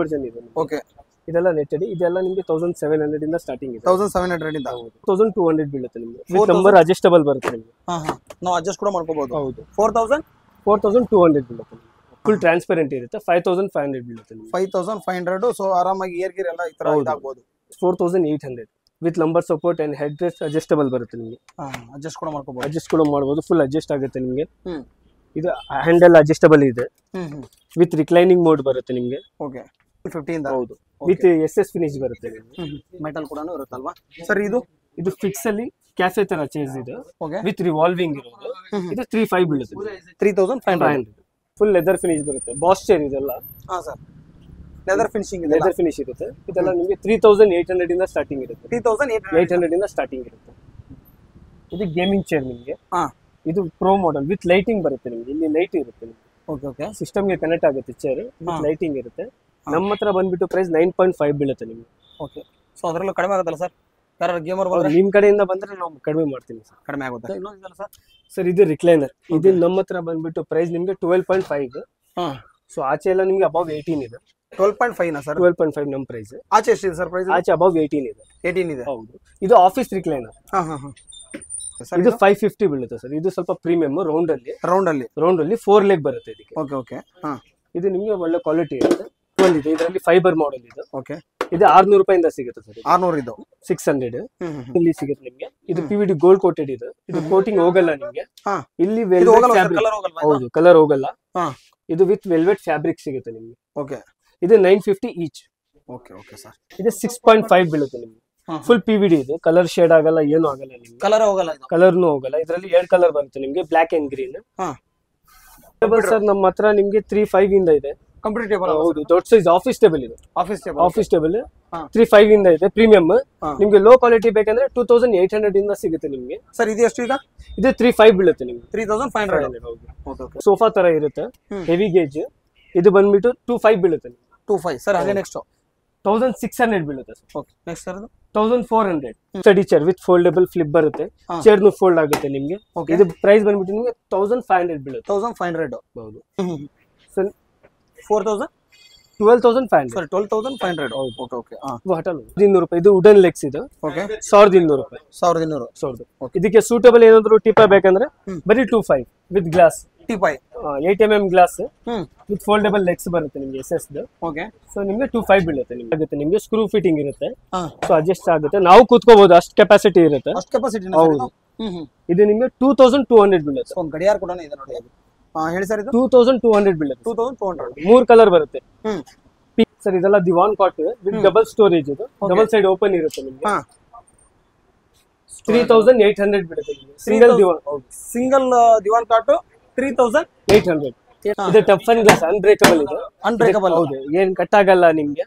Version ಇದೆ. Okay, ಇದೆಲ್ಲ netted, ಇದೆಲ್ಲ ನಿಮಗೆ 1700 ಇಂದ ಸ್ಟಾರ್ಟಿಂಗ್ ಇದೆ. 1700 ಇಂದ 1200 ಬೀಳುತ್ತೆ ನಿಮಗೆ. ವಿತ್ ನಂಬರ್ ಅಡ್ಜಸ್ಟಬಲ್ ಬರುತ್ತೆ ನಿಮಗೆ. ನಾವು ಅಡ್ಜಸ್ಟ್ ಕೂಡ ಮಾಡ್ಕೋಬಹುದು. ಹೌದು. 4200 ಬೀಳುತ್ತೆ. ಫುಲ್ ಟ್ರಾನ್ಸ್ಪರೆಂಟ್ ಇರುತ್ತೆ. 5500 ಬೀಳುತ್ತೆ ನಿಮಗೆ. 5500. ಸೊ ಆರಾಮಾಗಿ ಇಯರ್ ಗಿರ್ ಎಲ್ಲ ಈ ತರ ಇದಾಗಬಹುದು. 4800 with number support and head rest adjustable ಬರುತ್ತೆ ನಿಮಗೆ. ಅಡ್ಜಸ್ಟ್ ಕೂಡ ಮಾಡ್ಕೋಬಹುದು. ಅಡ್ಜಸ್ಟ್ ಕೂಡ ಮಾಡಬಹುದು. ಫುಲ್ ಅಡ್ಜಸ್ಟ್ ಆಗುತ್ತೆ ನಿಮಗೆ. ಇದು ಹ್ಯಾಂಡಲ್ ಅಡ್ಜಸ್ಟಬಲ್ ಇದೆ. ವಿತ್ ರಿಕ್ಲೈನಿಂಗ್ ಮೋಡ್ ಬರುತ್ತೆ ನಿಮಗೆ. ಓಕೆ, 50 ಇಂದ. ಹೌದು. ವಿತ್ SS ಫಿನಿಶ್ ಬರುತ್ತೆ. ಮೆಟಲ್ ಕೂಡ ಇರುತ್ತಲ್ವಾ ಸರ್? ಇದು ಫಿಕ್ಸ್ ಅಲ್ಲಿ ಕ್ಯಾಫೆ ತರ ಚೇಸ್ ಇದೆ. ಓಕೆ, ವಿತ್ ರಿವಾಲ್ವಿಂಗ್ ಇರೋದು. ಇದು 35 ಬೀಳುತ್ತೆ. 3500. ಫುಲ್ ಲೆದರ್ ಫಿನಿಶ್ ಬರುತ್ತೆ. ಬಾಸ್ ಚೇರ್ ಇದೆಲ್ಲ. ಸರ್ ಲೆದರ್ ಫಿನಿಶಿಂಗ್ ಇದೆ. ಲೆದರ್ ಫಿನಿಶ್ ಇರುತ್ತೆ. ಇದೆಲ್ಲ ನಿಮಗೆ 3800 ಇಂದ ಸ್ಟಾರ್ಟಿಂಗ್ ಇರುತ್ತೆ. 3800 ಇಂದ ಸ್ಟಾರ್ಟಿಂಗ್ ಇರುತ್ತೆ. ಇದು ಗೇಮಿಂಗ್ ಚೇರ್ ನಿಮಗೆ. ಇದು ಪ್ರೋ ಮಾಡೆಲ್ ವಿತ್ ಲೈಟಿಂಗ್ ಬರುತ್ತೆ ನಿಮಗೆ. ಇಲ್ಲಿ ಲೈಟ್ ಇರುತ್ತೆ ನಿಮಗೆ. ಓಕೆ, ಸಿಸ್ಟಮ್ಗೆ ಕನೆಕ್ಟ್ ಆಗುತ್ತೆ ಚೇರ್. ವಿತ್ ಲೈಟಿಂಗ್ ಇರುತ್ತೆ. ನಮ್ಮ ಹತ್ರ ಬಂದ್ಬಿಟ್ಟು ಪ್ರೈಸ್ 9.5 ಬೀಳುತ್ತೆ ನಿಮಗೆ. ಓಕೆ, ಸೊ ಅದರಲ್ಲೂ ಕಡಿಮೆ ಆಗುತ್ತಲ್ಲ ಸರ್? ಯಾರು ಗೇಮರ್ ಬಂದ್ರೆ ನಿಮ್ಮ ಕಡೆಯಿಂದ ಬಂದ್ರೆ ನಾವು ಕಡಿಮೆ ಮಾಡ್ತೀವಿ ಸರ್. ಕಡಿಮೆ ಆಗುತ್ತೆ. ಇನ್ನೊಂದಿಲ್ಲ ಸರ್? ಸರ್ ಇದು ರಿಕ್ಲೈನರ್. ಇದು ನಮ್ಮ ಹತ್ರ ಬಂದ್ಬಿಟ್ಟು ಪ್ರೈಸ್ ನಿಮಗೆ 12.5. ಸೊ ಆಚೆ ಎಲ್ಲ ನಿಮಗೆ ಅಬೌವ್ 18 ಇದೆ. 12.5 ನಾ ಸರ್? 12.5 ನಮ್ಮ ಪ್ರೈಸ್. ಆಚೆ ಎಷ್ಟಿದೆ ಸರ್ ಪ್ರೈಸ್? ಆಚೆ ಅಬೌವ್ 18 ಇದೆ. 18 ಇದೆ. ಹೌದು. ಇದು ಆಫೀಸ್ ರಿಕ್ಲೈನರ್. ಇದು 550 ಬೀಳುತ್ತೆ ಸರ್. ಇದು ಸ್ವಲ್ಪ ಪ್ರೀಮಿಯಂ. ರೌಂಡ್ ಅಲ್ಲಿ 4 ಲೆಗ್ ಬರುತ್ತೆ ಇದಕ್ಕೆ. ಓಕೆ. ಇದು ನಿಮಗೆ ಒಳ್ಳೆ ಕ್ವಾಲಿಟಿ ಇರುತ್ತೆ. ಇದೆ ಇದರಲ್ಲಿ ಫೈಬರ್ ಮಾಡೆಲ್ ಇದೆ. ಓಕೆ, ಇದು 600 ರೂಪಾಯಿಂದ ಸಿಗುತ್ತೆ ಸರ್. 600 ಇದು 600 ಇಲ್ಲಿ ಸಿಗುತ್ತೆ ನಿಮಗೆ. ಇದು PVD ಗೋಲ್ಡ್ ಕೋಟೆಡ್ ಇದೆ. ಇದು ಕೋಟಿಂಗ್ ಹೋಗಲ್ಲ ನಿಮಗೆ. ಇಲ್ಲಿ ಹೌದು, ಕಲರ್ ಹೋಗಲ್ಲ. ಇದು ವಿತ್ ವೆಲ್ವೆಟ್ ಫ್ಯಾಬ್ರಿಕ್ ಸಿಗುತ್ತೆ ನಿಮಗೆ. ಓಕೆ, ಇದು 950 ಈಚ್. Okay sir. ಇದು 6.5 ಬೀಳುತ್ತೆ ನಿಮಗೆ. ಫುಲ್ PVD ಇದೆ. ಕಲರ್ ಶೇಡ್ ಆಗಲ್ಲ, ಏನು ಆಗಲ್ಲ ನಿಮಗೆ. ಕಲರ್ನು ಹೋಗಲ್ಲ. ಇದರಲ್ಲಿ 2 ಕಲರ್ ಬರುತ್ತೆ ನಿಮಗೆ, ಬ್ಲಾಕ್ ಅಂಡ್ ಗ್ರೀನ್. ಸರ್ ನಮ್ಮ ಹತ್ರ ನಿಮಗೆ 3.5 ಇಂದ ಇದೆ. Computer table. ಹೌದು, ದೊಡ್ಡ ಸೈಜ್ ಆಫೀಸ್ ಟೇಬಲ್ ಇದೆ. ಆಫೀಸ್ ಟೇಬಲ್ 3.5 ಇಂದ ಇದೆ. ಪ್ರೀಮಿಯಂ. ನಿಮಗೆ ಲೋ ಕ್ವಾಲಿಟಿ ಬೇಕಂದ್ರೆ 2800 ಇಂದ ಸಿಗುತ್ತೆ ನಿಮಗೆ. ಸರ್ ಇದು ಎಷ್ಟು ಈಗ? ಇದು 3.5 ಬೀಳುತ್ತೆ ನಿಮಗೆ. 3500. ಹೌದು. ಸೋಫಾ ತರ ಇರುತ್ತೆ, ಹೆವಿ ಗೇಜ್. ಇದು ಬಂದ್ಬಿಟ್ಟು 2.5 ಬೀಳುತ್ತೆ. 2.5 ಸರ್. ಹಾಗೆ ನೆಕ್ಸ್ಟ್ 1600 ಬೀಳುತ್ತೆ sir. Okay, next sir 1400 study chair with foldable flip ಬರುತ್ತೆ. ಚೇರ್ನು ಫೋಲ್ಡ್ ಆಗುತ್ತೆ ನಿಮಗೆ. ಇದು ಪ್ರೈಸ್ ಬಂದ್ಬಿಟ್ಟು ನಿಮಗೆ 1500 ಬೀಳುತ್ತೆ. 1500. ಹೌದು ಸರ್. 4000 12,500 ಸರ್. 12,500. ಓಕೆ. ಹೋಟೆಲ್ 200 ರೂಪಾಯಿ. ಇದು ವುಡನ್ ಲೆಗ್ಸ್ ಇದು. ಓಕೆ, 1200 ರೂಪಾಯಿ. 1200. ಇದಕ್ಕೆ ಸೂಟಬಲ್ ಏನಾದ್ರು ಟಿಪ ಬೇಕಂದ್ರೆ ಬರೀ 2.5 with glass. 8mm glass with foldable legs ಬರುತ್ತೆ ನಿಮಗೆ. SS. ಓಕೆ, ಸೊ ನಿಮಗೆ 2.5 ಬೀಳುತ್ತೆ ನಿಮಗೆ. ಸ್ಕ್ರೂ ಫಿಟ್ಟಿಂಗ್ ಇರುತ್ತೆ. ಸೊ ಅಡ್ಜಸ್ಟ್ ಆಗುತ್ತೆ. ನಾವು ಕೂತ್ಕೋಬಹುದು, ಅಷ್ಟು ಕೆಪಾಸಿಟಿ ಇರುತ್ತೆ. ಹೌದು. ಇದು ನಿಮಗೆ 2200 ಬೀಳುತ್ತೆ. ಒಂದು ಗಡಿಯಾರ ಕೂಡ ಇದೆ ನೋಡಿ. ಹೇಳಿ ಸರ್. ಇದು 2200 ಬೀಳುತ್ತೆ. 2200. 3 ಕಲರ್ ಬರುತ್ತೆ ಸರ್. ಇದೆಲ್ಲ ದಿವಾನ್ ಕಾಟ್ ವಿತ್ ಡಬಲ್ ಸ್ಟೋರೇಜ್. ಇದು ಡಬಲ್ ಸೈಡ್ ಓಪನ್ ಇರುತ್ತೆ ನಿಮಗೆ. 3800 ಬೀಳುತ್ತೆ. ಸಿಂಗಲ್ ದಿವಾನ್ ಕಾಟ್ 3800. ಇದು ಟಫನ್ ಗ್ಲಾಸ್, ಅನ್ಬ್ರೇಕಬಲ್. ಹೌದು, ಏನ್ ಕಟ್ ಆಗಲ್ಲ ನಿಮ್ಗೆ.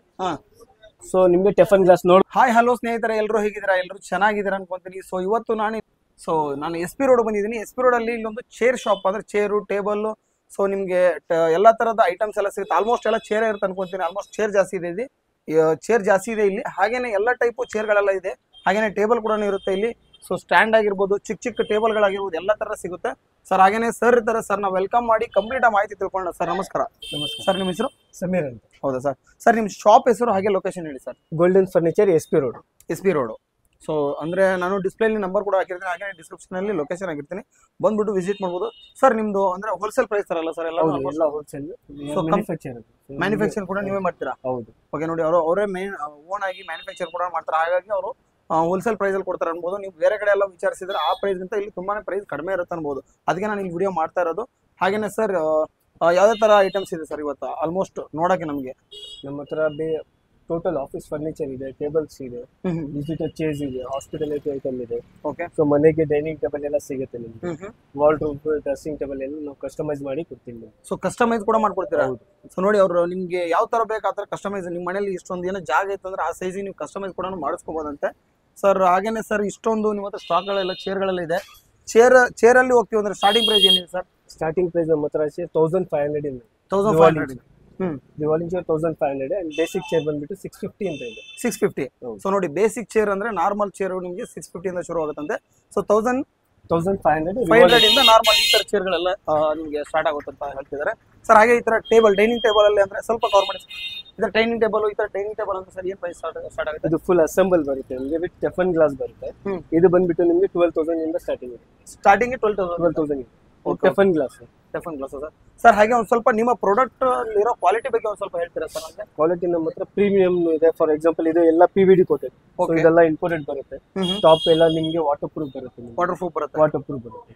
ಸೊ ನಿಮ್ಗೆ ಟಫನ್ ಗ್ಲಾಸ್ ನೋಡಿ. ಹಾಯ್ ಹಲೋ ಸ್ನೇಹಿತರೆ, ಎಲ್ಲರೂ ಹೇಗಿದ್ದೀರಾ? ಎಲ್ಲರೂ ಚೆನ್ನಾಗಿದ್ದೀರಾ ಅನ್ಕೊಂತೀನಿ. ಸೊ ಇವತ್ತು ನಾನು SP ರೋಡ್ ಬಂದಿದ್ದೀನಿ. SP ರೋಡ್ ಅಲ್ಲಿ ಇಲ್ಲೊಂದು ಚೇರ್ ಶಾಪ್, ಅಂದ್ರೆ ಚೇರು, ಟೇಬಲ್. ಸೊ ನಿಮ್ಗೆ ಎಲ್ಲಾ ತರದ ಐಟಮ್ಸ್ ಎಲ್ಲ ಸಿಗುತ್ತೆ. ಆಲ್ಮೋಸ್ಟ್ ಎಲ್ಲ ಚೇರ್ ಇರುತ್ತೆ ಅನ್ಕೊಂತೀನಿ. ಆಲ್ಮೋಸ್ಟ್ ಚೇರ್ ಜಾಸ್ತಿ ಇದೆ ಇಲ್ಲಿ. ಹಾಗೇನೆ ಎಲ್ಲ ಟೈಪ್ ಚೇರ್ಗಳೆಲ್ಲ ಇದೆ. ಹಾಗೇನೆ ಟೇಬಲ್ ಕೂಡ ಇರುತ್ತೆ ಇಲ್ಲಿ. ಸೊ ಸ್ಟ್ಯಾಂಡ್ ಆಗಿರ್ಬೋದು, ಚಿಕ್ಕ ಟೇಬಲ್ಗಳಾಗಿರ್ಬೋದು, ಎಲ್ಲ ತರ ಸಿಗುತ್ತೆ ಸರ್. ಹಾಗೇನೆ ಸರ್ ಇರ್ತಾರೆ. ಸರ್ ನಾವು ವೆಲ್ಕಮ್ ಮಾಡಿ ಕಂಪ್ಲೀಟ್ ಮಾಹಿತಿ ತಿಳ್ಕೊಳ್ಳೋಣ. ಸರ್ ನಮಸ್ಕಾರ. ಸರ್ ನಿಮ್ಮ ಹೆಸರು? ಸಮೀರ್ ಅಂತ. ಹೌದಾ ಸರ್? ಸರ್ ನಿಮ್ಮ ಶಾಪ್ ಹೆಸರು ಹಾಗೆ ಲೊಕೇಶನ್ ಹೇಳಿ sir. Golden furniture, SP road. So ಅಂದ್ರೆ ನಾನು ಡಿಸ್ಪ್ಲೇಲಿ ನಂಬರ್ ಕೂಡ ಹಾಕಿರ್ತೀನಿ, ಹಾಗೆ ಡಿಸ್ಕ್ರಿಪ್ಷನ್ ಅಲ್ಲಿ ಲೊಕೇಶನ್ ಆಗಿರ್ತೀನಿ. ಬಂದ್ಬಿಟ್ಟು ವಿಸಿಟ್ ಮಾಡ್ಬೋದು. ಸರ್ ನಿಮ್ದು ಅಂದ್ರೆ ಹೋಲ್ಸೇಲ್ ಪ್ರೈಸ್ ತರಲ್ಲ ಸರ್? ಎಲ್ಲ ಹೋಲ್ಸೇಲ್. ಮ್ಯಾನುಫ್ಯಾಕ್ಚರ್ ಕೂಡ ನೀವೇ ಮಾಡ್ತೀರಾ? ಹೌದು. ಓಕೆ, ನೋಡಿ ಅವರೇ ಓನ್ ಆಗಿ ಮ್ಯಾನುಫ್ಯಾಕ್ಚರ್ ಕೂಡ ಮಾಡ್ತಾರೆ. ಹಾಗಾಗಿ ಅವರು ಹೋಲ್ಸೇಲ್ ಪ್ರೈಸ್ ಅಲ್ಲಿ ಕೊಡ್ತಾರೆ ಅನ್ಬೋದು. ನೀವು ಬೇರೆ ಕಡೆ ಎಲ್ಲ ವಿಚಾರಿಸಿದ್ರೆ ಆ ಪ್ರೈಸ್ ಗಿಂತ ಇಲ್ಲಿ ತುಂಬಾನೇ ಪ್ರೈಸ್ ಕಡಿಮೆ ಇರುತ್ತೆ ಅನ್ಬೋದು. ಅದಕ್ಕೆ ನಾನು ಇಲ್ಲಿ ವಿಡಿಯೋ ಮಾಡ್ತಾ ಇರೋದು. ಹಾಗೇನೆ ಸರ್ ಯಾವ್ದೇ ತರ ಐಟಮ್ಸ್ ಇದೆ ಸರ್ ಇವತ್ತು ಆಲ್ಮೋಸ್ಟ್ ನೋಡಕ್ಕೆ? ನಮಗೆ ನಮ್ಮ ಹತ್ರ ಟೋಟಲ್ ಆಫೀಸ್ ಫರ್ನಿಚರ್ ಇದೆ, ಟೇಬಲ್ಸ್ ಇದೆ, ಡಿಜಿಟಲ್ ಚೇರ್ಸ್ ಇದೆ, ಹಾಸ್ಪಿಟಾಲಿಟಿ ಐಟಮ್ ಇದೆ. ಓಕೆ, ಸೊ ಮನೆಗೆ ಡೈನಿಂಗ್ ಟೇಬಲ್ ಎಲ್ಲ ಸಿಗುತ್ತೆ ನಿಮಗೆ. ವಾರ್ಡ್ರೋಬ್, ಡ್ರೆಸ್ಸಿಂಗ್ ಟೇಬಲ್ ಎಲ್ಲ ನಾವು ಕಸ್ಟಮೈಸ್ ಮಾಡಿ ಕೊಡ್ತೀವಿ. ಸೊ ಕಸ್ಟಮೈಸ್ ಕೂಡ ಮಾಡ್ಕೊಡ್ತೀರಾ? ಸೊ ನೋಡಿ, ಅವರು ನಿಮ್ಗೆ ಯಾವ ತರ ಬೇಕು ಆ ತರ ಕಸ್ಟಮೈಸ್. ನಿಮ್ಮ ಮನೇಲಿ ಇಷ್ಟೊಂದು ಏನೋ ಜಾಗ ಇತ್ತಂದ್ರೆ ಆ ಸೈಜಿಗೆ ನೀವು ಕಸ್ಟಮೈಸ್ ಕೂಡ ಮಾಡಿಸ್ಕೋಬಹುದಂತೆ ಸರ್. ಹಾಗೇನೆ ಸರ್ ಇಷ್ಟೊಂದು ನಿಮ್ಮ ಹತ್ರ ಸ್ಟಾಕ್ಗಳೆಲ್ಲ ಚೇರ್ಗಳೆಲ್ಲ ಇದೆ. ಚೇರಲ್ಲಿ ಹೋಗ್ತೀವಿ ಅಂದ್ರೆ ಸ್ಟಾರ್ಟಿಂಗ್ ಪ್ರೈಸ್ ಏನಿದೆ ಸರ್? ಸ್ಟಾರ್ಟಿಂಗ್ ಪ್ರೈಸ್ ನಮ್ಮ ಹತ್ರ 1500 ಇಂದ. 1500. ದಿವಾಲಿಂಗ್ ಚೇರ್ 1500 ಅಂಡ್ ಬೇಸಿಕ್ ಚೇರ್ ಬಂದ್ಬಿಟ್ಟು 650 ಅಂತ ಇದೆ. 650. ಸೊ ನೋಡಿ, ಬೇಸಿಕ್ ಚೇರ್ ಅಂದ್ರೆ ನಾರ್ಮಲ್ ಚೇರ್ ನಿಮಗೆ 650 ಇಂದ ಶುರು ಆಗುತ್ತಂತೆ. ಸೊ 1500 ಇಂದ ನಾರ್ಮಲ್ ಈ ತರ ಚೇರ್ಗಳೆಲ್ಲ ನಿಮಗೆ ಸ್ಟಾರ್ಟ್ ಆಗುತ್ತೆ ಅಂತ ಹೇಳ್ತಿದ್ದಾರೆ ಸರ್. ಹಾಗೆ ಈ ತರ ಟೇಬಲ್, ಡೈನಿಂಗ್ ಟೇಬಲ್ ಅಲ್ಲಿ ಅಂದ್ರೆ ಸ್ವಲ್ಪ ಕವರ್ ಮಾಡಿ. ಇದರ ಡೈನಿಂಗ್ ಟೇಬಲ್ ಈ ತರ ಡೈನಿಂಗ್ ಟೇಬಲ್ ಅಂತ ಸರ್ ಏನು ಪ್ರೈಸ್ ಸ್ಟಾರ್ಟ್ ಆಗುತ್ತೆ? ಇದು ಫುಲ್ ಅಸೆಂಬಲ್ ಬರುತ್ತೆ ನಿಮಗೆ ವಿತ್ ಟೆಫನ್ ಗ್ಲಾಸ್ ಬರುತ್ತೆ. ಇದು ಬಂದ್ಬಿಟ್ಟು ನಿಮಗೆ 12,000 ಇಂದ ಸ್ಟಾರ್ಟಿಂಗ್ ಇದೆ. ಸ್ಟಾರ್ಟಿಂಗ್ 12,000 ಟೆಫನ್ ಗ್ಲಾಸ್. ಟೆಫನ್ ಗ್ಲಾಸ್ ಸರ್. ಸರ್ ಹಾಗೆ ಒಂದು ಸ್ವಲ್ಪ ನಿಮ್ಮ ಪ್ರಾಡಕ್ಟ್ ಇರೋ ಕ್ವಾಲಿಟಿ ಬಗ್ಗೆ ಒಂದು ಸ್ವಲ್ಪ ಹೇಳ್ತೀರಾ ಸರ್? ಅಂದ್ರೆ ಕ್ವಾಲಿಟಿ ನಮ್ಮ ಹತ್ರ ಪ್ರೀಮಿಯಂ ಇದೆ. ಫಾರ್ ಎಕ್ಸಾಂಪಲ್ ಇದು ಎಲ್ಲ PVD ಕೋಟೆಡ್, ಇದೆಲ್ಲ ಇಂಪೋರ್ಟೆಡ್ ಬರುತ್ತೆ. ಟಾಪ್ ಎಲ್ಲ ನಿಮಗೆ ವಾಟರ್ ಪ್ರೂಫ್ ಬರುತ್ತೆ. ವಾಟರ್ ಪ್ರೂಫ್ ಬರುತ್ತೆ.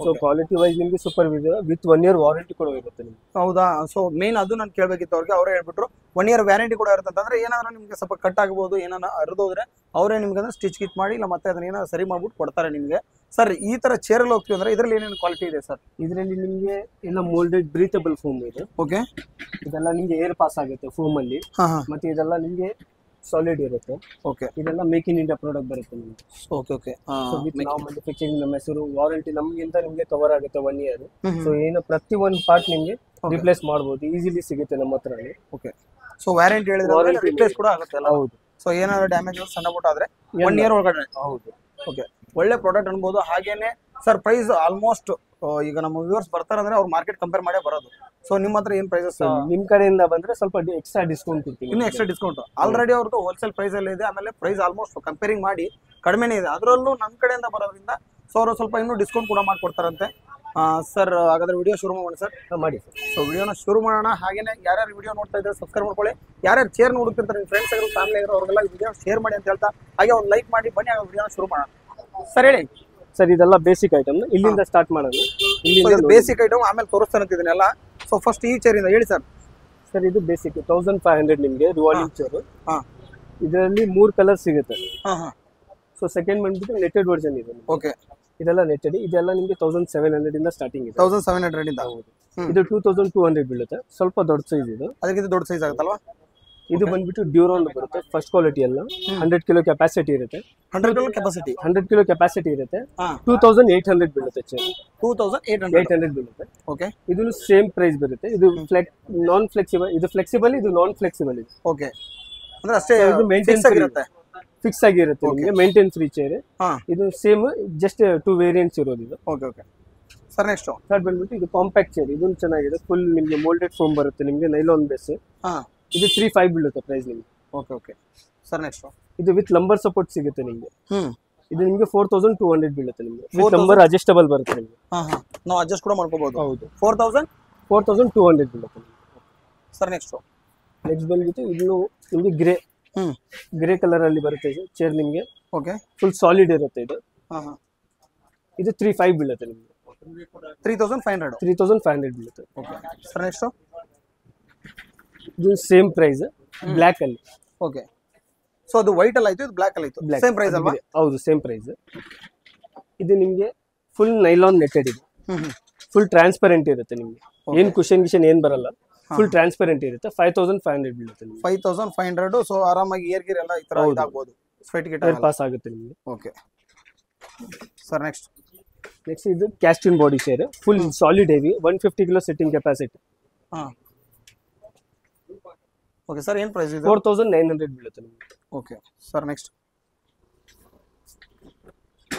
ಸೊ ಕ್ವಾಲಿಟಿ ವೈಸ್ ನಿಮಗೆ ಸೂಪರ್ ಇದೆ. ವಿತ್ 1 year ವಾರಂಟಿ ಕೂಡ ಇರುತ್ತೆ ನಿಮ್ಗೆ. ಹೌದಾ? ಸೊ ಮೇನ್ ಅದು ನಾನು ಕೇಳಬೇಕಿತ್ತು ಅವ್ರಿಗೆ. ಅವರೇ ಹೇಳ್ಬಿಟ್ರು 1 year ವ್ಯಾರಂಟಿ ಕೂಡ ಇರುತ್ತೆ ಅಂತಂದ್ರೆ ಏನಾದ್ರೂ ನಿಮಗೆ ಸ್ವಲ್ಪ ಕಟ್ ಆಗ್ಬೋದು, ಏನಾರ ಹರಿದೋದ್ರೆ ಅವರೇ ನಿಮ್ಗೆ ಅದನ್ನ ಸ್ಟಿಚ್ ಕಿಟ್ ಮಾಡಿ ಇಲ್ಲ ಮತ್ತೆ ಅದನ್ನ ಏನಾದ್ರು ಸರಿ ಮಾಡ್ಬಿಟ್ಟು ಕೊಡ್ತಾರೆ ನಿಮಗೆ. ಸರ್ ಈ ತರ ಚೇರ್ ಅಲ್ಲಿ ಹೋಗ್ತೀವಿ ಅಂದ್ರೆ ಇದರಲ್ಲಿ ಏನೇನು ಕ್ವಾಲಿಟಿ ಇದೆ ಸರ್? ಇದರಲ್ಲಿ ನಿಮಗೆ ಎಲ್ಲ ಮೋಲ್ಡೆಡ್ ಬ್ರೀತಬಲ್ ಫೋಮ್ ಇದೆ. ಓಕೆ. ಇದೆಲ್ಲ ನಿಮಗೆ ಏರ್ ಪಾಸ್ ಆಗುತ್ತೆ ಫೋಮ್ ಅಲ್ಲಿ. ಮತ್ತೆ ಇದೆಲ್ಲ ನಿಮಗೆ ಸಾಲಿಡ್ ಇರುತ್ತೆ. ಓಕೆ. ಇದೆಲ್ಲ ಮೇಕ್ ಇನ್ ಇಂಡಿಯಾ ಪ್ರಾಡಕ್ಟ್ ಬರುತ್ತೆ ನಿಮಗೆ. Okay okay. ನಾವು ಮ್ಯಾನುಫ್ಯಾಕ್ಚರಿಂಗ್ ನಮ್ಮ ಹೆಸರು, ವಾರಂಟಿ ನಮಗಿಂತ ನಿಮಗೆ ಕವರ್ ಆಗುತ್ತೆ 1 year. ಸೊ ಏನು ಪ್ರತಿ ಒಂದು ಪಾರ್ಟ್ ನಿಮಗೆ ರಿಪ್ಲೇಸ್ ಮಾಡಬಹುದು, ಈಸಿಲಿ ಸಿಗುತ್ತೆ ನಮ್ಮ ಹತ್ರ. ಓಕೆ. ಸೊ ವ್ಯಾರಂಟಿ ಹೇಳಿದ್ರೆ ರಿಪ್ಲೇಸ್ ಕೂಡ ಆಗುತ್ತೆ ಅಲ್ಲ? ಹೌದು. ಸೊ ಏನಾದ್ರು ಡ್ಯಾಮೇಜ್ ಸಣ್ಣ ಪುಟ್ಟ ಆದ್ರೆ 1 year ಒಳಗಡೆ. ಹೌದು. ಓಕೆ. ಒಳ್ಳೆ ಪ್ರಾಡಕ್ಟ್ ಅನ್ಬೋದು. ಹಾಗೇನೆ ಸರ್ ಪ್ರೈಸ್ ಆಲ್ಮೋಸ್ಟ್ ಈಗ ನಮ್ಮ ವ್ಯೂವರ್ಸ್ ಬರ್ತಾರೆ ಅಂದ್ರೆ ಅವ್ರು ಮಾರ್ಕೆಟ್ ಕಂಪೇರ್ ಮಾಡೇ ಬರೋದು. ಸೊ ನಿಮ್ಮ ಹತ್ರ ಏನ್ ಪ್ರೈಸಸ್? ನಿಮ್ ಕಡೆಯಿಂದ ಬಂದ್ರೆ ಸ್ವಲ್ಪ ಎಕ್ಸ್ಟ್ರಾ ಡಿಸ್ಕೌಂಟ್ ಕೊಡ್ತೀವಿ. ಇನ್ನು ಎಕ್ಸ್ಟ್ರಾ ಡಿಸ್ಕೌಂಟ್ ಆಲ್ರೆಡಿ ಅವ್ರದ್ದು ಹೋಲ್ಸೇಲ್ ಪ್ರೈಸ್ ಅಲ್ಲಿ ಇದೆ. ಆಮೇಲೆ ಪ್ರೈಸ್ ಆಲ್ಮೋಸ್ಟ್ ಕಂಪೇರಿಂಗ್ ಮಾಡಿ ಕಡಿಮೆನೇ ಇದೆ. ಅದರಲ್ಲೂ ನಮ್ಮ ಕಡೆಯಿಂದ ಬರೋದ್ರಿಂದ ಸೊ ಅವರು ಸ್ವಲ್ಪ ಇನ್ನೂ ಡಿಸ್ಕೌಂಟ್ ಕೂಡ ಮಾಡ್ಕೊಡ್ತಾರಂತೆ. ಸರ್ ಹಾಗಾದ್ರೆ ವಿಡಿಯೋ ಶುರು ಮಾಡೋಣ ಸರ್? ಮಾಡಿ ಸರ್. ಸೊ ವಿಡಿಯೋನ ಶುರು ಮಾಡೋಣ. ಹಾಗೇನೆ ಯಾರ್ಯಾರು ವಿಡಿಯೋ ನೋಡ್ತಾ ಇದ್ದಾರೆ ಸಬ್ಸ್ಕ್ರೈಬ್ ಮಾಡ್ಕೊಳ್ಳಿ. ಯಾರ್ಯಾರು ಚೇರ್ ನೋಡುತ್ತಿರ್ತಾರೆ ನಿಮ್ಮ ಫ್ರೆಂಡ್ಸ್ ಆಗಿರೋ ಫ್ಯಾಮಿಲಿ ಆಗಿರೋ ಅವ್ರಿಗೆಲ್ಲ ವಿಡಿಯೋ ಶೇರ್ ಮಾಡಿ ಅಂತ ಹೇಳ್ತಾ ಹಾಗೆ ಒಂದು ಲೈಕ್ ಮಾಡಿ ಬನ್ನಿ ಆ ವಿಡಿಯೋನ ಶುರು ಮಾಡೋಣ. ಸರ್ ಹೇಳಿ ಸರ್. ಇದೆಲ್ಲ ಬೇಸಿಕ್ ಐಟಮ್, ಇಲ್ಲಿಂದ ಸ್ಟಾರ್ಟ್ ಮಾಡೋಣ. ಇಲ್ಲಿಂದ ಬೇಸಿಕ್ ಐಟಮ್ ಆಮೇಲೆ ತೋರಿಸ್ತಾನೆ ಇದನ್ನೆಲ್ಲ. ಸೊ ಫಸ್ಟ್ ಈ ಚೇರ್ ಇಂದ ಹೇಳಿ ಸರ್. ಸರ್ ಇದು ಬೇಸಿಕ್ 1500 ನಿಮಗೆ ರಿವಾಲ್ವಿಂಗ್ ಚೇರ್. ಇದರಲ್ಲಿ 3 ಕಲರ್ ಸಿಗುತ್ತೆ. ಸೊ ಸೆಕೆಂಡ್ ಬಂದ್ಬಿಟ್ಟು ನೆಟೆಡ್ ವರ್ಷನ್ ಇದೆ. ಓಕೆ. ಇದೆಲ್ಲ ನೆಟೆಡ್. ಇದೆಲ್ಲ ನಿಮಗೆ 1700 ಇಂದ ಸ್ಟಾರ್ಟಿಂಗ್ ಇದೆ. 1700 ಇಂದ. ಇದು 2200 ಬೀಳುತ್ತೆ. ಸ್ವಲ್ಪ ದೊಡ್ಡ ಸೈಜ್ ಇದು. ಅದಕ್ಕಿಂತ ದೊಡ್ಡ ಸೈಜ್ ಆಗುತ್ತಲ್ವಾ? ಇದು ಬಂದ್ಬಿಟ್ಟು ಡ್ಯೂರಾನ್ ಬರುತ್ತೆ. ಫಸ್ಟ್ ಕ್ವಾಲಿಟಿ ಎಲ್ಲ 100 kg ಕೆಪಾಸಿಟಿ ಇರುತ್ತೆ. 100 kg ಕೆಪಾಸಿಟಿ. 100 kg ಕೆಪಾಸಿಟಿ ಇರುತ್ತೆ. 2800 ಬೀಳುತ್ತೆ ಚೇರ್. 2800 ಬೀಳುತ್ತೆ. ಓಕೆ. ಇದು ಸೇಮ್ ಪ್ರೈಸ್ ಬರುತ್ತೆ. ಇದು ನಾನ್ ಫ್ಲೆಕ್ಸಿಬಲ್, ಇದು ಫ್ಲೆಕ್ಸಿಬಲ್, ಇದು ನಾನ್ ಫ್ಲೆಕ್ಸಿಬಲ್ ಇದೆ. ಓಕೆ. ಅಂದ್ರೆ ಅಷ್ಟೇ ಇದು ಮೇಂಟೆನೆನ್ಸ್ ಆಗಿರುತ್ತೆ. ಫಿಕ್ಸ್ ಆಗಿರುತ್ತೆ ನಿಮಗೆ, ಮೇಂಟೈನ್ ಫ್ರೀ ಚೇರ್. ಇದು ಸೇಮ್ ಜಸ್ಟ್ 2 ವೇರಿಯಂಟ್ಸ್ ಇರೋದು ಇದು. Okay okay. Sir next third ಬಂದ್ಬಿಟ್ಟು ಇದು ಕಾಂಪ್ಯಾಕ್ಟ್ ಚೇರ್. ಇದು ಚೆನ್ನಾಗಿದೆ. ಫುಲ್ ನಿಮಗೆ ಮೋಲ್ಡೆಡ್ ಫೋಮ್ ಬರುತ್ತೆ ನಿಮಗೆ, ನೈಲಾನ್ ಬೇಸ್. ಇದು 3,500 ಬೀಳುತ್ತೆ ಪ್ರೈಸ್ ನಿಮಗೆ. Okay okay. ಸರ್ ನೆಕ್ಸ್ಟ್ ಇದು ವಿತ್ ಲಂಬರ್ ಸಪೋರ್ಟ್ ಸಿಗುತ್ತೆ ನಿಮಗೆ. ಇದು ನಿಮಗೆ 4200 ಬೀಳುತ್ತೆ ನಿಮಗೆ. ವಿತ್ ಲಂಬರ್ ಅಡ್ಜಸ್ಟಬಲ್ ಬರುತ್ತೆ ನಿಮಗೆ. ನಾವು ಅಡ್ಜಸ್ಟ್ ಕೂಡ ಮಾಡ್ಕೋಬಹುದು. ಹೌದು. 4200 ಬೀಳುತ್ತೆ. ಸರ್ ನೆಕ್ಸ್ಟ್ ಬಂದ್ಬಿಟ್ಟು ಇದು ನಿಮಗೆ ಗ್ರೇ ಕಲರ್ ಅಲ್ಲಿ ಬರುತ್ತೆ ಚೇರ್ ನಿಮಗೆ. ಓಕೆ. ಫುಲ್ ಸಾಲಿಡ್ ಇರುತ್ತೆ ಇದು. ಇದು 3,500 ಬೀಳುತ್ತೆ ನಿಮಗೆ. 3500 ಬೀಳುತ್ತೆ. ಓಕೆ. ಸರ್ ನೆಕ್ಸ್ಟ್ ಇದು ಸೇಮ್ ಪ್ರೈಸ್ ಬ್ಲಾಕ್ ಅಲ್ಲಿ. ಓಕೆ. ಸೊ ಅದು ವೈಟ್ ಅಲ್ಲಿ ಆಯ್ತು, ಇದು ಬ್ಲಾಕ್ ಅಲ್ಲಿ ಆಯ್ತು. ಸೇಮ್ ಪ್ರೈಸ್ ಅಲ್ವಾ? ಹೌದು ಸೇಮ್ ಪ್ರೈಸ್. ಇದು ನಿಮಗೆ ಫುಲ್ ನೈಲಾನ್ ನೆಟೆಡ್ ಇದೆ. ಫುಲ್ ಟ್ರಾನ್ಸ್ಪರೆಂಟ್ ಇರುತ್ತೆ ನಿಮಗೆ. ಏನ್ ಕುಷನ್ ಏನ್ ಬರಲ್ಲ. ಫುಲ್ ಟ್ರಾನ್ಸ್ಪರೆಂಟ್ ಇರುತ್ತೆ. 5500 ಬೀಳುತ್ತೆ ನಿಮಗೆ. 5500. ಸೊ ಆರಾಮಾಗಿ ಏರ್ ಗೀರ್ ಎಲ್ಲ ಈ ತರ ಇದಾಗಬಹುದು. ಸ್ವೆಟ್ ಗಿಟ್ ಏರ್ ಪಾಸ್ ಆಗುತ್ತೆ ನಿಮಗೆ. ಓಕೆ. ಸರ್ ನೆಕ್ಸ್ಟ್ ಇದು casting body chair. Full solid heavy, 150 kg sitting capacity. Okay. Sir ಏನು ಪ್ರೈಸ್ ಇದೆ? 4900 ಬೀಳುತ್ತೆ ನಿಮಗೆ. Okay. Sir next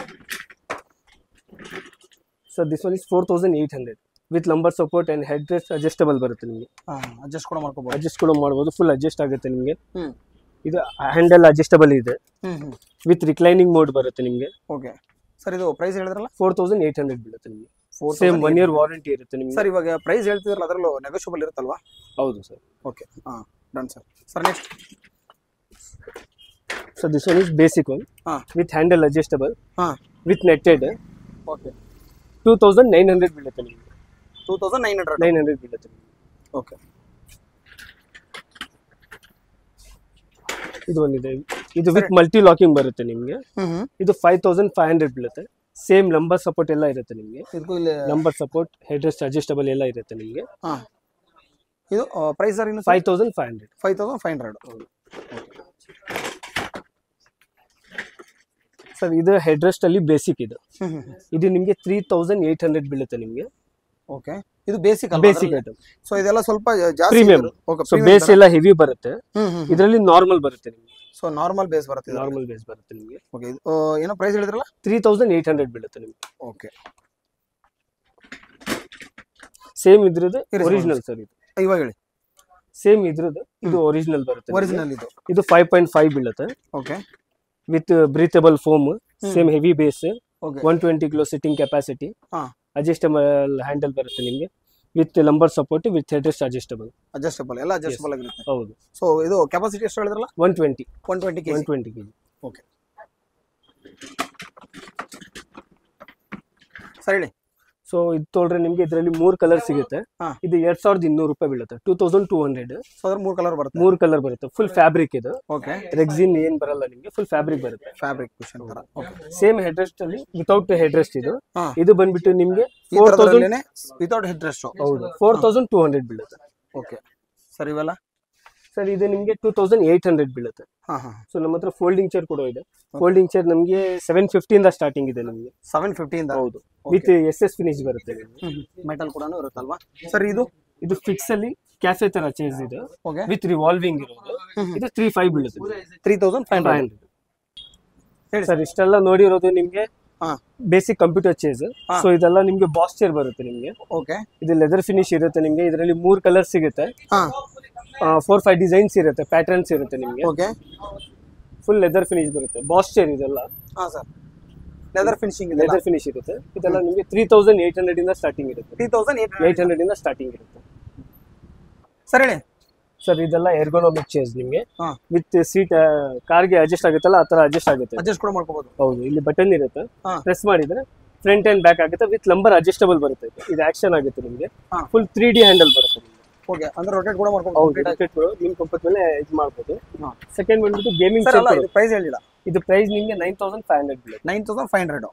this one is 4800 with lumbar support and head rest adjustable ಬರುತ್ತೆ ನಿಮಗೆ. ಅಡ್ಜಸ್ಟ್ ಕೂಡ ಮಾಡ್ಕೋಬಹುದು. ಅಡ್ಜಸ್ಟ್ ಕೂಡ ಮಾಡಬಹುದು. ಫುಲ್ ಅಡ್ಜಸ್ಟ್ ಆಗುತ್ತೆ ನಿಮಗೆ. ಇದು ಹ್ಯಾಂಡಲ್ ಅಡ್ಜಸ್ಟಬಲ್ ಇದೆ. ವಿತ್ ರಿಕ್ಲೈನಿಂಗ್ ಮೋಡ್ ಬರುತ್ತೆ ನಿಮಗೆ. ಓಕೆ. ಸರ್ ಇದು ಪ್ರೈಸ್ ಹೇಳಿದ್ರಲ್ಲ 4800 ಬೀಳುತ್ತೆ ನಿಮಗೆ. ಸೇಮ್ 1 year ವಾರಂಟಿ ಇರುತ್ತೆ ನಿಮಗೆ. ಸರ್ ಇವಾಗ ಪ್ರೈಸ್ ಹೇಳ್ತಿದ್ರಲ್ಲ ಅದರಲ್ಲೂ ನೆಗೋಷಿಯಬಲ್ ಇರುತ್ತಲ್ವಾ? ಹೌದು sir. Okay. Done sir. Sir next this one is basic one with handle adjustable with netted. Okay. 2900 ಬೀಳುತ್ತೆ ನಿಮಗೆ. 2900 ಬೀಳುತ್ತೆ. ಓಕೆ. ಇದು ಒಂದಿದೆ. ಇದು ವಿತ್ ಮಲ್ಟಿ ಲಾಕಿಂಗ್ ಬರುತ್ತೆ ನಿಮಗೆ. ಇದು 5500 ಬೀಳುತ್ತೆ. ಸೇಮ್ ಲಂಬರ್ ಸಪೋರ್ಟ್ ಎಲ್ಲ ಇರುತ್ತೆ ನಿಮಗೆ. Lumbar support, head rest adjustable ಎಲ್ಲ ಇರುತ್ತೆ ನಿಮಗೆ. ಇದು ಪ್ರೈಸ್ ಸರ್ ಇನ್ನು 5500. ಸರ್ ಇದು ಹೆಡ್ ರೆಸ್ಟ್ ಅಲ್ಲಿ ಬೇಸಿಕ್ ಇದು. ಇದು ನಿಮಗೆ 3800 ಬೀಳುತ್ತೆ ನಿಮಗೆ. ಓಕೆ. ಇದು ಬೇಸಿಕ್ ಐಟಮ್. ಸೊ ಇದೆಲ್ಲ ಸ್ವಲ್ಪ ಜಾಸ್ತಿ ಪ್ರೀಮಿಯಂ. ಸೊ ಬೇಸ್ ಎಲ್ಲ ಹೆವಿ ಬರುತ್ತೆ. ಇದರಲ್ಲಿ ನಾರ್ಮಲ್ ಬರುತ್ತೆ ನಿಮಗೆ. ಸೊ ನಾರ್ಮಲ್ ಬೇಸ್ ಬರುತ್ತೆ. ನಿಮಗೆ. ಓಕೆ. ಏನೋ ಪ್ರೈಸ್ ಹೇಳಿದ್ರಲ್ಲ 3800 ಬೀಳುತ್ತೆ ನಿಮಗೆ. ಓಕೆ. ಸೇಮ್ ಇದ್ರದ್ದು ಒರಿಜಿನಲ್ ಸರ್ ಇದು. ಇವಾಗ ಹೇಳಿ ಸೇಮ್ ಇದ್ರದ್ದು ಇದು ಒರಿಜಿನಲ್ ಬರುತ್ತೆ. ಒರಿಜಿನಲ್ ಇದು 5.5 ಬೀಳುತ್ತೆ. Okay. With breathable foam, same heavy base, okay. 120 kilo sitting capacity, adjustable handle ಬರುತ್ತೆ ನಿಮಗೆ with lumbar support with headrest adjustable ಎಲ್ಲ ಅಡ್ಜಸ್ಟಬಲ್ ಆಗಿರುತ್ತೆ. ಹೌದು. ಸೊ ಇದು ಕೆಪಾಸಿಟಿ ಎಷ್ಟು ಹೇಳಿದ್ರಲ್ಲ? 120 kg. ಓಕೆ ಸರಿ ಹೇಳಿ. ಸೊ ಇದು ತೊಗೊಂಡ್ರೆ ನಿಮ್ಗೆ ಇದರಲ್ಲಿ 3 ಕಲರ್ ಸಿಗುತ್ತೆ. ಇದು 2200 ರೂಪಾಯಿ ಬೀಳುತ್ತೆ, 2200. ಸೊ ಅದ್ರ 3 ಕಲರ್ ಬರುತ್ತೆ. 3 ಕಲರ್ ಬರುತ್ತೆ. ಫುಲ್ ಫ್ಯಾಬ್ರಿಕ್ ಇದು. ಓಕೆ. ರೆಕ್ಸಿನ್ ಏನ್ ಬರಲ್ಲ ನಿಮ್ಗೆ, ಫುಲ್ ಫ್ಯಾಬ್ರಿಕ್ ಬರುತ್ತೆ. ಫ್ಯಾಬ್ರಿಕ್ ಕುಶನ್ ತರ. ಓಕೆ. ಸೇಮ್ ಹೆಡ್ ರೆಸ್ಟ್ ಅಲ್ಲಿ ವಿತೌಟ್ ಹೆಡ್ ರೆಸ್ಟ್ ಇದು. ಇದು ಬಂದ್ಬಿಟ್ಟು ನಿಮ್ಗೆ 4000 ವಿತೌಟ್ ಹೆಡ್ ರೆಸ್ಟ್. ಹೌದು, 4200 ಬೀಳುತ್ತೆ. Okay sir. ಇವೆಲ್ಲ ಸರ್ ಇದು ನಿಮ್ಗೆ 2800 ಬೀಳುತ್ತೆ. ಸೊ ನಮ್ಮ ಹತ್ರ ಫೋಲ್ಡಿಂಗ್ ಚೇರ್ ಕೂಡ ಇದೆ. ಫೋಲ್ಡಿಂಗ್ ಚೇರ್ ನಮ್ಗೆ 750 ಇಂದ ಸ್ಟಾರ್ಟಿಂಗ್ ಇದೆ ನಮ್ಗೆ. 750 ಇಂದ? ಹೌದು. ವಿತ್ SS ಫಿನಿಶ್ ಬರುತ್ತೆ. ಮೆಟಲ್ ಕೂಡ ಇರುತ್ತಲ್ವಾ ಸರ್? ಇದು ಫಿಕ್ಸ್ ಅಲ್ಲಿ ಕ್ಯಾಫೆ ತರ ಚೇರ್ಸ್ ಇದೆ. ಓಕೆ. ವಿತ್ ರಿವಾಲ್ವಿಂಗ್ ಇರೋದು. ಇದು 3500 ಬೀಳುತ್ತೆ. 3500. ಸರ್ ಇಷ್ಟೆಲ್ಲ ನೋಡಿರೋದು ನಿಮ್ಗೆ ಬೇಸಿಕ್ ಕಂಪ್ಯೂಟರ್ ಚೇರ್ಸ್. ಸೊ ಇದೆಲ್ಲ ನಿಮ್ಗೆ ಬಾಸ್ ಚೇರ್ ಬರುತ್ತೆ ನಿಮ್ಗೆ. ಓಕೆ. ಇದು ಲೆದರ್ ಫಿನಿಶ್ ಇರುತ್ತೆ ನಿಮ್ಗೆ. ಇದರಲ್ಲಿ 3 ಕಲರ್ ಸಿಗುತ್ತೆ. 4-5 ಡಿಸೈನ್ಸ್ ಇರುತ್ತೆ, ಪ್ಯಾಟರ್ನ್ಸ್ ಇರುತ್ತೆ ನಿಮ್ಗೆ. ಓಕೆ. ಫುಲ್ ಲೆದರ್ ಫಿನಿಶ್ ಬರುತ್ತೆ. ಬಾಸ್ ಚೇರ್ ಇದೆಲ್ಲ. ಸರ್ ಲೆದರ್ ಫಿನಿಶಿಂಗ್ ಇದೆ. ಲೆದರ್ ಫಿನಿಶ್ ಇರುತ್ತೆ. ಇದೆಲ್ಲ ನಿಮ್ಗೆ 3800 ಇಂದ ಸ್ಟಾರ್ಟಿಂಗ್ ಇರುತ್ತೆ. 3800 ಇಂದ ಸ್ಟಾರ್ಟಿಂಗ್ ಇರುತ್ತೆ. ಸರ್ ಹೇಳಿ. ಸರ್ ಇದೆಲ್ಲ ಎರ್ಗೋನಾಮಿಕ್ ಚೇರ್ಸ್ ನಿಮ್ಗೆ. ವಿತ್ ಸೀಟ್ ಕಾರ್ಗೆ ಅಡ್ಜಸ್ಟ್ ಆಗುತ್ತಲ್ಲ, ಆ ತರ ಅಡ್ಜಸ್ಟ್ ಆಗುತ್ತೆ. ಅಡ್ಜಸ್ಟ್ ಕೂಡ ಮಾಡ್ಕೋಬಹುದು. ಹೌದು. ಇಲ್ಲಿ ಬಟನ್ ಇರುತ್ತೆ, ಪ್ರೆಸ್ ಮಾಡಿದ್ರೆ ಫ್ರಂಟ್ ಅಂಡ್ ಬ್ಯಾಕ್ ಆಗುತ್ತೆ. ವಿತ್ ಲಂಬರ್ ಅಡ್ಜಸ್ಟಬಲ್ ಬರುತ್ತೆ. ಇದು ಆಕ್ಷನ್ ಆಗುತ್ತೆ ನಿಮ್ಗೆ. ಫುಲ್ 3D ಹ್ಯಾಂಡಲ್ ಬರುತ್ತೆ ನಿಮ್ಗೆ. ಓಕೆ. ಅಂದ್ರೆ ರೊಟೇಟ್ ಕೂಡ ಮಾಡ್ಕೊಂಡು ನಿಮ್ ಕಂಫರ್ಟ್ ಮೇಲೆ ಇದು ಮಾಡ್ಬೋದು. ಸೆಕೆಂಡ್ ಬಂದ್ಬಿಟ್ಟು ಗೇಮಿಂಗ್ ಚೇರ್. ಇದು ಪ್ರೈಸ್ ಹೇಳಿಲ್ಲ. ಇದು ಪ್ರೈಸ್ ನಿಮ್ಗೆ 9500 ಬೀಳುತ್ತೆ. 9500.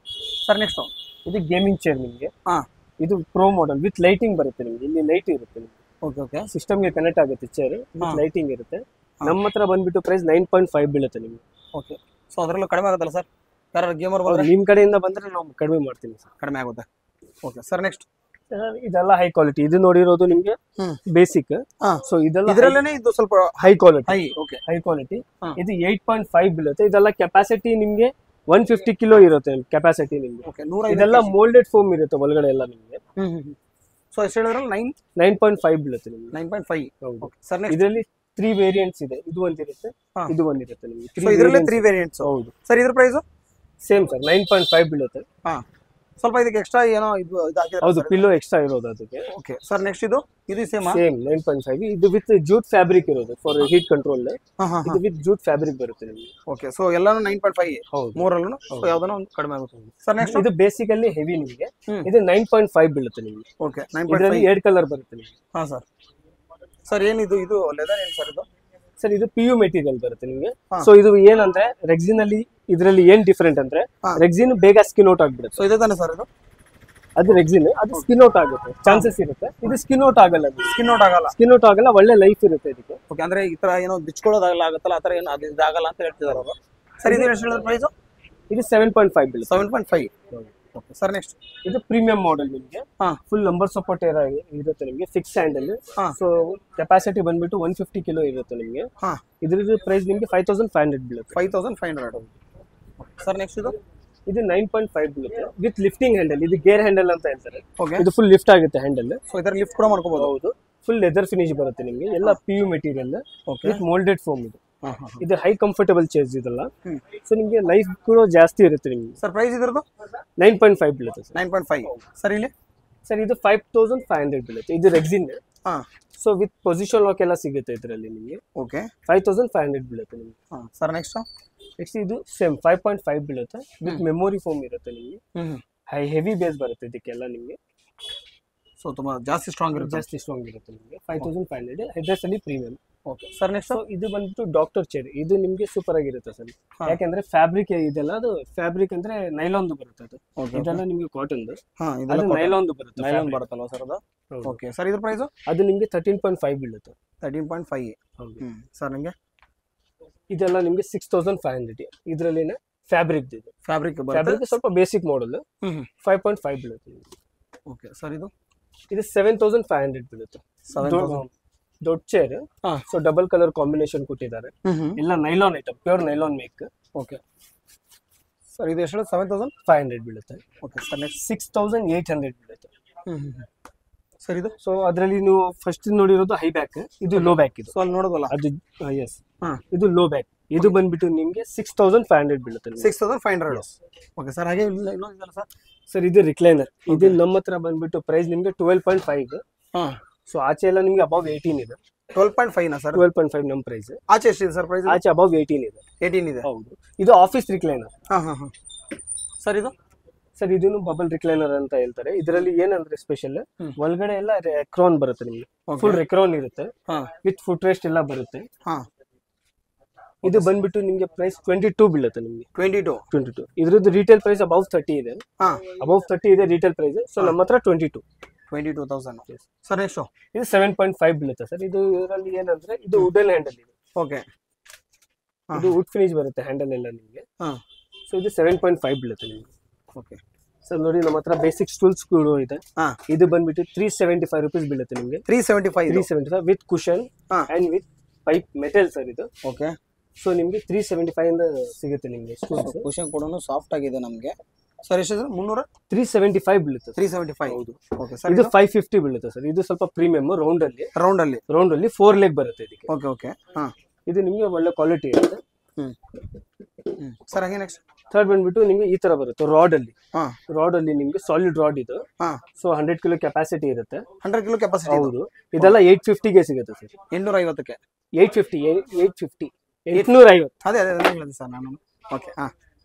ಸರ್ ನೆಕ್ಸ್ಟ್ ಇದು ಗೇಮಿಂಗ್ ಚೇರ್ ನಿಮ್ಗೆ. ಇದು ಪ್ರೋ ಮಾಡೆಲ್ ವಿತ್ ಲೈಟಿಂಗ್ ಬರುತ್ತೆ ನಿಮ್ಗೆ. ಇಲ್ಲಿ ಲೈಟ್ ಇರುತ್ತೆ ನಿಮ್ಗೆ. ಓಕೆ. ಓಕೆ. ಸಿಸ್ಟಮ್ಗೆ ಕನೆಕ್ಟ್ ಆಗುತ್ತೆ ಚೇರ್ ವಿತ್ ಲೈಟಿಂಗ್ ಇರುತ್ತೆ. ನಮ್ಮ ಹತ್ರ ಬಂದ್ಬಿಟ್ಟು ಪ್ರೈಸ್ 9.5 ಬೀಳುತ್ತೆ ನಿಮ್ಗೆ. ಓಕೆ. ಸೊ ಅದರಲ್ಲೂ ಕಡಿಮೆ ಆಗುತ್ತಲ್ಲ ಸರ್? ಯಾರು ಗೇಮರ್ ಬಂದ್ರೆ ನಿಮ್ ಕಡೆಯಿಂದ ಬಂದ್ರೆ ನಾವು ಕಡಿಮೆ ಮಾಡ್ತೀವಿ ಸರ್. ಕಡಿಮೆ ಆಗುತ್ತೆ. Okay sir. ನೆಕ್ಸ್ಟ್ ಇದೆಲ್ಲ ಹೈ ಕ್ವಾಲಿಟಿ. ಇದು ನೋಡಿರೋದು ನಿಮ್ಗೆ ಬೇಸಿಕ್. ಸೊ ಇದರಲ್ಲೇನೆ ಇದು ಸ್ವಲ್ಪ high quality. Okay. High quality. ಇದು 8.5 ಬೀಳುತ್ತೆ. ಇದೆಲ್ಲ ಕೆಪಾಸಿಟಿ ನಿಮ್ಗೆ 150 ಕಿಲೋ ಇರುತ್ತೆ ಕೆಪಾಸಿಟಿ ನಿಮ್ಗೆ. ಓಕೆ. ಇದೆಲ್ಲ ಮೋಲ್ಡೆಡ್ ಫೋಮ್ ಇರುತ್ತೆ ಒಳಗಡೆ ಎಲ್ಲ ನಿಮ್ಗೆ. ಸೊ ಎಷ್ಟು ಹೇಳಿದ್ರಲ್ಲ? 9.5 ಬೀಳುತ್ತೆ ನಿಮ್ಗೆ. 9.5. ಹೌದು ಸರ್. ಇದರಲ್ಲಿ 3 ವೇರಿಯಂಟ್ಸ್ ಇದೆ. ಇದು ಒಂದಿರುತ್ತೆ, ಇದು ಒಂದಿರುತ್ತೆ ನಿಮ್ಗೆ. ಸೊ ಇದರಲ್ಲಿ 3 ವೇರಿಯಂಟ್ಸ್. ಹೌದು ಸರ್. ಇದ್ರ ಪ್ರೈಸ್ ಸೇಮ್ ಸರ್, 9.5 ಬೀಳುತ್ತೆ. ಸ್ವಲ್ಪ ಇದಕ್ಕೆ ಎಕ್ಸ್ಟ್ರಾ ಏನೋ ಇದು ಹಾಕಿದ್ರೆ? ಹೌದು, ಪಿಲ್ಲೋ ಎಕ್ಸ್ಟ್ರಾ ಇರೋದು ಅದಕ್ಕೆ. Okay sir. ನೆಕ್ಸ್ಟ್ ಇದು ಸೇಮ್ 9.5. ಇದು ವಿತ್ ಜೂಟ್ ಫ್ಯಾಬ್ರಿಕ್ ಇರೋದು ಫಾರ್ ಹೀಟ್ ಕಂಟ್ರೋಲ್. ಇದು ವಿತ್ ಜೂಟ್ ಫ್ಯಾಬ್ರಿಕ್ ಬರುತ್ತೆ ನಿಮಗೆ. ಓಕೆ. ಸೊ ಎಲ್ಲಾನು 9.5. ಹೌದು, ಮೂರಲ್ಲೂ. ಸೊ ಯಾವ್ದನ ಒಂದು ಕಡಿಮೆ ಆಗುತ್ತೆ ಸರ್. ನೆಕ್ಸ್ಟ್ ಇದು ಬೇಸಿಕಲಿ ಹೆವಿ ನಿಮಗೆ. ಇದು 9.5 ಬೀಳುತ್ತೆ ನಿಮಗೆ. ಓಕೆ. ಇದರಲ್ಲಿ 2 ಕಲರ್ ಬರುತ್ತೆ ನಿಮಗೆ. ಸರ್. ಸರ್ ಏನಿದು? ಇದು ಲೆದರ್ ಏನು ಸರ್? ಇದು ಸರ್ ಇದು PU ಮೆಟೀರಿಯಲ್ ಬರುತ್ತೆ ನಿಮಗೆ. ಸೊ ಇದು ಏನಂದ್ರೆ ರೆಕ್ಸಿನ್ ಅಲ್ಲಿ ಇದರಲ್ಲಿ ಏನ್ ಡಿಫರೆಂಟ್ ಅಂದ್ರೆ ರೆಕ್ಸಿನ್ ಬೇಗ ಸ್ಕಿನ್ ಔಟ್ ಆಗ್ಬಿಡುತ್ತೆ. ಸೊ ಇದೇ ತಾನೆ ಸರ್ ಇದು? ಅದು ರೆಕ್ಸಿನ್, ಅದು ಸ್ಕಿನ್ ಔಟ್ ಆಗುತ್ತೆ ಚಾನ್ಸಸ್ ಇರುತ್ತೆ. ಇದು ಸ್ಕಿನ್ ಔಟ್ ಆಗಲ್ಲ. ಸ್ಕಿನ್ ಔಟ್ ಆಗಲ್ಲ. ಸ್ಕಿನ್ ಔಟ್ ಆಗಲ್ಲ, ಒಳ್ಳೆ ಲೈಫ್ ಇರುತ್ತೆ ಇದಕ್ಕೆ. ಓಕೆ. ಅಂದ್ರೆ ಈ ತರ ಏನೋ ಬಿಚ್ಕೊಳ್ಳೋದಾಗಲ್ಲ ಆಗುತ್ತಲ್ಲ, ಆ ತರ ಏನು ಅದು ಇದಾಗಲ್ಲ ಅಂತ ಹೇಳ್ತಿದ್ದಾರೆ ಅವರು. ಸರ್ ಇದು ಎಷ್ಟು ಹೇಳಿದ್ರೆ ಪ್ರೈಸ್? ಇದು 7.5 ಬೀಳುತ್ತೆ. 7.5. Okay sir. ನೆಕ್ಸ್ಟ್ ಇದು ಪ್ರೀಮಿಯಂ ಮಾಡೆಲ್ ನಿಮಗೆ. ಫುಲ್ ನಂಬರ್ ಸಪೋರ್ಟ್ ಇರುತ್ತೆ ನಿಮಗೆ. Fix handle. ಸೊ ಕೆಪಾಸಿಟಿ ಬಂದ್ಬಿಟ್ಟು 150 ಕಿಲೋ ಇರುತ್ತೆ ನಿಮಗೆ. ಇದ್ರದ್ದು ಪ್ರೈಸ್ ನಿಮಗೆ 5500 ಬೀಳುತ್ತೆ. 5500. ಸರ್. ನೆಕ್ಸ್ಟ್ ಇದು 9.5 ಬೀಳುತ್ತೆ ವಿತ್ ಲಿಫ್ಟಿಂಗ್ ಹ್ಯಾಂಡಲ್. ಇದು ಗೇರ್ ಹ್ಯಾಂಡಲ್ ಅಂತ ಹೇಳ್ತಾರೆ. ಇದು ಫುಲ್ ಲಿಫ್ಟ್ ಆಗುತ್ತೆ ಹ್ಯಾಂಡಲ್. ಸೊ ಇದರ ಲಿಫ್ಟ್ ಕೂಡ ಮಾಡ್ಕೋಬಹುದು. ಹೌದು. ಫುಲ್ ಲೆದರ್ ಫಿನಿಶ್ ಬರುತ್ತೆ ನಿಮಗೆ. ಎಲ್ಲ PU material with moulded foam. ಇದು ಹೈ ಕಂಫರ್ಟಬಲ್ ಚೇರ್ಸ್ ಇದೆಲ್ಲ. ಸೊ ನಿಮಗೆ ಲೈಫ್ ಕೂಡ ಜಾಸ್ತಿ ಇರುತ್ತೆ ನಿಮಗೆ. ಸರ್ ಪ್ರೈಸ್ ಇದ್ರದ್ದು 9.5 ಬೀಳುತ್ತೆ ಸರ್. 9.5. ಸರ್ ಇಲ್ಲಿ ಸರ್ ಇದು 5500 ಬೀಳುತ್ತೆ. ಇದು rexine. So with position lock ಎಲ್ಲ ಸಿಗುತ್ತೆ ಇದರಲ್ಲಿ ನಿಮಗೆ. ಓಕೆ. 5500 ಬೀಳುತ್ತೆ ನಿಮಗೆ. ಸರ್. ನೆಕ್ಸ್ಟ್ ಇದು ಸೇಮ್ 5.5 ಬೀಳುತ್ತೆ ವಿತ್ ಮೆಮೊರಿ ಫೋಮ್ ಇರುತ್ತೆ ನಿಮಗೆ. ಹೆವಿ ಬೇಸ್ ಬರುತ್ತೆ ಇದಕ್ಕೆಲ್ಲ ನಿಮಗೆ. ಸೊ ತುಂಬಾ ಜಾಸ್ತಿ ಸ್ಟ್ರಾಂಗ್ ಇರುತ್ತೆ ನಿಮಗೆ. 5500 ಹೆಡ್ರೆಸ್ ಅಲ್ಲಿ ಪ್ರೀಮಿಯಂ. Okay sir. ನೆಕ್ಸ್ಟ್ ಇದು ಬಂದ್ಬಿಟ್ಟು ಡಾಕ್ಟರ್ ಚೇರ್. ಇದು ನಿಮಗೆ ಸೂಪರ್ ಆಗಿರುತ್ತೆ ಸರ್. ಯಾಕಂದ್ರೆ ಫ್ಯಾಬ್ರಿಕ್ ಇದೆಲ್ಲ, ಅದು ಫ್ಯಾಬ್ರಿಕ್ ಅಂದ್ರೆ ನೈಲಾನ್ ಬರುತ್ತೆ. ಅದು ಇದೆಲ್ಲ ನಿಮಗೆ ಕಾಟನ್. ನೈಲಾನ್ ಬರುತ್ತೆ. ನೈಲಾನ್ ಬರುತ್ತಲ್ವಾ ಸರ್ ಅದು? Okay sir. ಇದ್ರ ಪ್ರೈಸ್? ಅದು ನಿಮಗೆ 13.5 ಬೀಳುತ್ತೆ. 13.5. ಸರ್. ನಿಮಗೆ ಇದೆಲ್ಲ ನಿಮಗೆ 6500. ಇದರಲ್ಲಿ ಫ್ಯಾಬ್ರಿಕ್ ಇದೆ. ಫ್ಯಾಬ್ರಿಕ್ ಸ್ವಲ್ಪ ಬೇಸಿಕ್ ಮಾಡೆಲ್. 5.5 ಬೀಳುತ್ತೆ. Okay sir. ಇದು 7500 ಬೀಳುತ್ತೆ. ದೊಡ್ಡ chair. So double colour combination ಕೊಟ್ಟಿದ್ದಾರೆ. ಎಲ್ಲ nylon item, pure nylon make. Okay sir. ಇದು ಎಷ್ಟು? 7500 ಬೀಳುತ್ತೆ. Okay sir. ನೆಕ್ಸ್ಟ್ 6800 ಬೀಳುತ್ತೆ. ಸರ್ ಇದು ಸೊ ಅದರಲ್ಲಿ ನೀವು ಫಸ್ಟ್ ನೋಡಿರೋದು ಹೈ ಬ್ಯಾಕ್, ಇದು ಲೋ ಬ್ಯಾಕ್. ಇದು ಸೊ ಅಲ್ಲಿ ನೋಡೋದಲ್ಲ ಅದು ಎಸ್, ಇದು ಲೋ ಬ್ಯಾಕ್. ಇದು ಬಂದ್ಬಿಟ್ಟು ನಿಮ್ಗೆ 6500 ಬೀಳುತ್ತೆ. 6500. Okay sir. ಹಾಗೆ ಇನ್ನೊಂದಿದಲ್ಲ ಸರ್? ಸರ್ ಇದು ರಿಕ್ಲೈನರ್. ಇದು ನಮ್ಮ ಹತ್ರ ಬಂದ್ಬಿಟ್ಟು ಪ್ರೈಸ್ ನಿಮ್ಗೆ 12.5. ಸೊ ಆಚೆ ಎಲ್ಲ ನಿಮ್ಗೆ ಅಬೌವ್ 18 ಇದೆ. 12.5 ನಾ ಸರ್? 12.5 ನಮ್ಮ ಪ್ರೈಸ್. ಆಚೆ ಎಷ್ಟಿದೆ ಸರ್ ಪ್ರೈಸ್? ಆಚೆ ಅಬೌವ್ 18 ಇದೆ. 18 ಇದೆ. ಹೌದು. ಇದು ಆಫೀಸ್ ರಿಕ್ಲೈನರ್. ಸರ್ ಇದು? ಸರ್ ಇದನ್ನು ಬಬಲ್ ರಿಕ್ಲೈನರ್ ಅಂತ ಹೇಳ್ತಾರೆ. ಇದರಲ್ಲಿ ಏನಂದ್ರೆ ಸ್ಪೆಷಲ್, ಒಳಗಡೆ ಎಲ್ಲ ರೆಕ್ರಾನ್ ಬರುತ್ತೆ ನಿಮ್ಗೆ, ಫುಲ್ ರೆಕ್ರಾನ್ ಇರುತ್ತೆ, ವಿತ್ ಫುಟ್ ರೆಸ್ಟ್ ಎಲ್ಲ ಬರುತ್ತೆ. ಇದು ಬಂದ್ಬಿಟ್ಟು ನಿಮ್ಗೆ ಪ್ರೈಸ್ 22 ಬೀಳುತ್ತೆ ನಿಮ್ಗೆ. 22. ಇದ್ರದ್ದು ರಿಟೇಲ್ ಪ್ರೈಸ್ ಅಬೌವ್ 30 ಇದೆ. ಅಬೌವ್ 30 ಇದೆ ರಿಟೇಲ್ ಪ್ರೈಸ್. ಸೊ ನಮ್ಮ ಹತ್ರ 22,000. ಸರ್ ನೆಕ್ಸ್ಟ್ ಇದು 7.5 ಬೀಳುತ್ತೆ ಸರ್. ಇದು ಇದರಲ್ಲಿ ಏನಂದ್ರೆ ಇದು ವುಡನ್ ಹ್ಯಾಂಡಲ್ ಇದೆ. ಓಕೆ. ಇದು ವುಡ್ ಫಿನಿಶ್ ಬರುತ್ತೆ ಹ್ಯಾಂಡಲ್ ಎಲ್ಲ ನಿಮ್ಗೆ. ಸೊ ಇದು 7.5 ಬೀಳುತ್ತೆ ನಿಮ್ಗೆ. ಓಕೆ ಸರ್ ನೋಡಿ ನಮ್ಮ ಹತ್ರ ಬೇಸಿಕ್ ಸ್ಟೂಲ್ಸ್ ಕೂಡ ಇದೆ. ಇದು ಬಂದ್ಬಿಟ್ಟು 375 ರುಪೀಸ್ ಬೀಳುತ್ತೆ ನಿಮ್ಗೆ. 375 with cushion and with pipe metal sir ಇದು. ಓಕೆ. ಸೊ ನಿಮ್ಗೆ 375 ಇಂದ ಸಿಗುತ್ತೆ ನಿಮ್ಗೆ. ಕುಶನ್ ಕೂಡ ಸಾಫ್ಟ್ ಆಗಿದೆ ನಮ್ಗೆ. ಸರ್ ಎಷ್ಟು ಸರ್? 375 ಬೀಳುತ್ತೆ. 375. ಹೌದು. Okay sir. ಇದು 550 ಬೀಳುತ್ತೆ ಸರ್. ಇದು ಸ್ವಲ್ಪ ಪ್ರೀಮಿಯಂ ರೌಂಡ್ ಅಲ್ಲಿ 4 ಲೆಗ್ ಬರುತ್ತೆ ಇದಕ್ಕೆ. Okay okay. ಇದು ನಿಮ್ಗೆ ಒಳ್ಳೆ ಕ್ವಾಲಿಟಿ ಇರುತ್ತೆ. ಸರ್ ಹಾಗೆ ನೆಕ್ಸ್ಟ್ ಥರ್ಡ್ ಬಂದ್ಬಿಟ್ಟು ನಿಮ್ಗೆ ಈ ತರ ಬರುತ್ತೆ ರಾಡ್ ಅಲ್ಲಿ ನಿಮ್ಗೆ ಸಾಲಿಡ್ ರಾಡ್ ಇದು. ಸೊ 100 ಕಿಲೋ ಕೆಪಾಸಿಟಿ ಇರುತ್ತೆ. 100 ಕಿಲೋ ಕೆಪಾಸಿಟಿ. ಹೌದು. ಇದೆಲ್ಲ 850ಗೆ ಸಿಗುತ್ತೆ ಸರ್. 850ಕ್ಕೆ. 850. ಅದೇ ಹೇಳಿದೆ ಸರ್ ನಾನು. ಓಕೆ.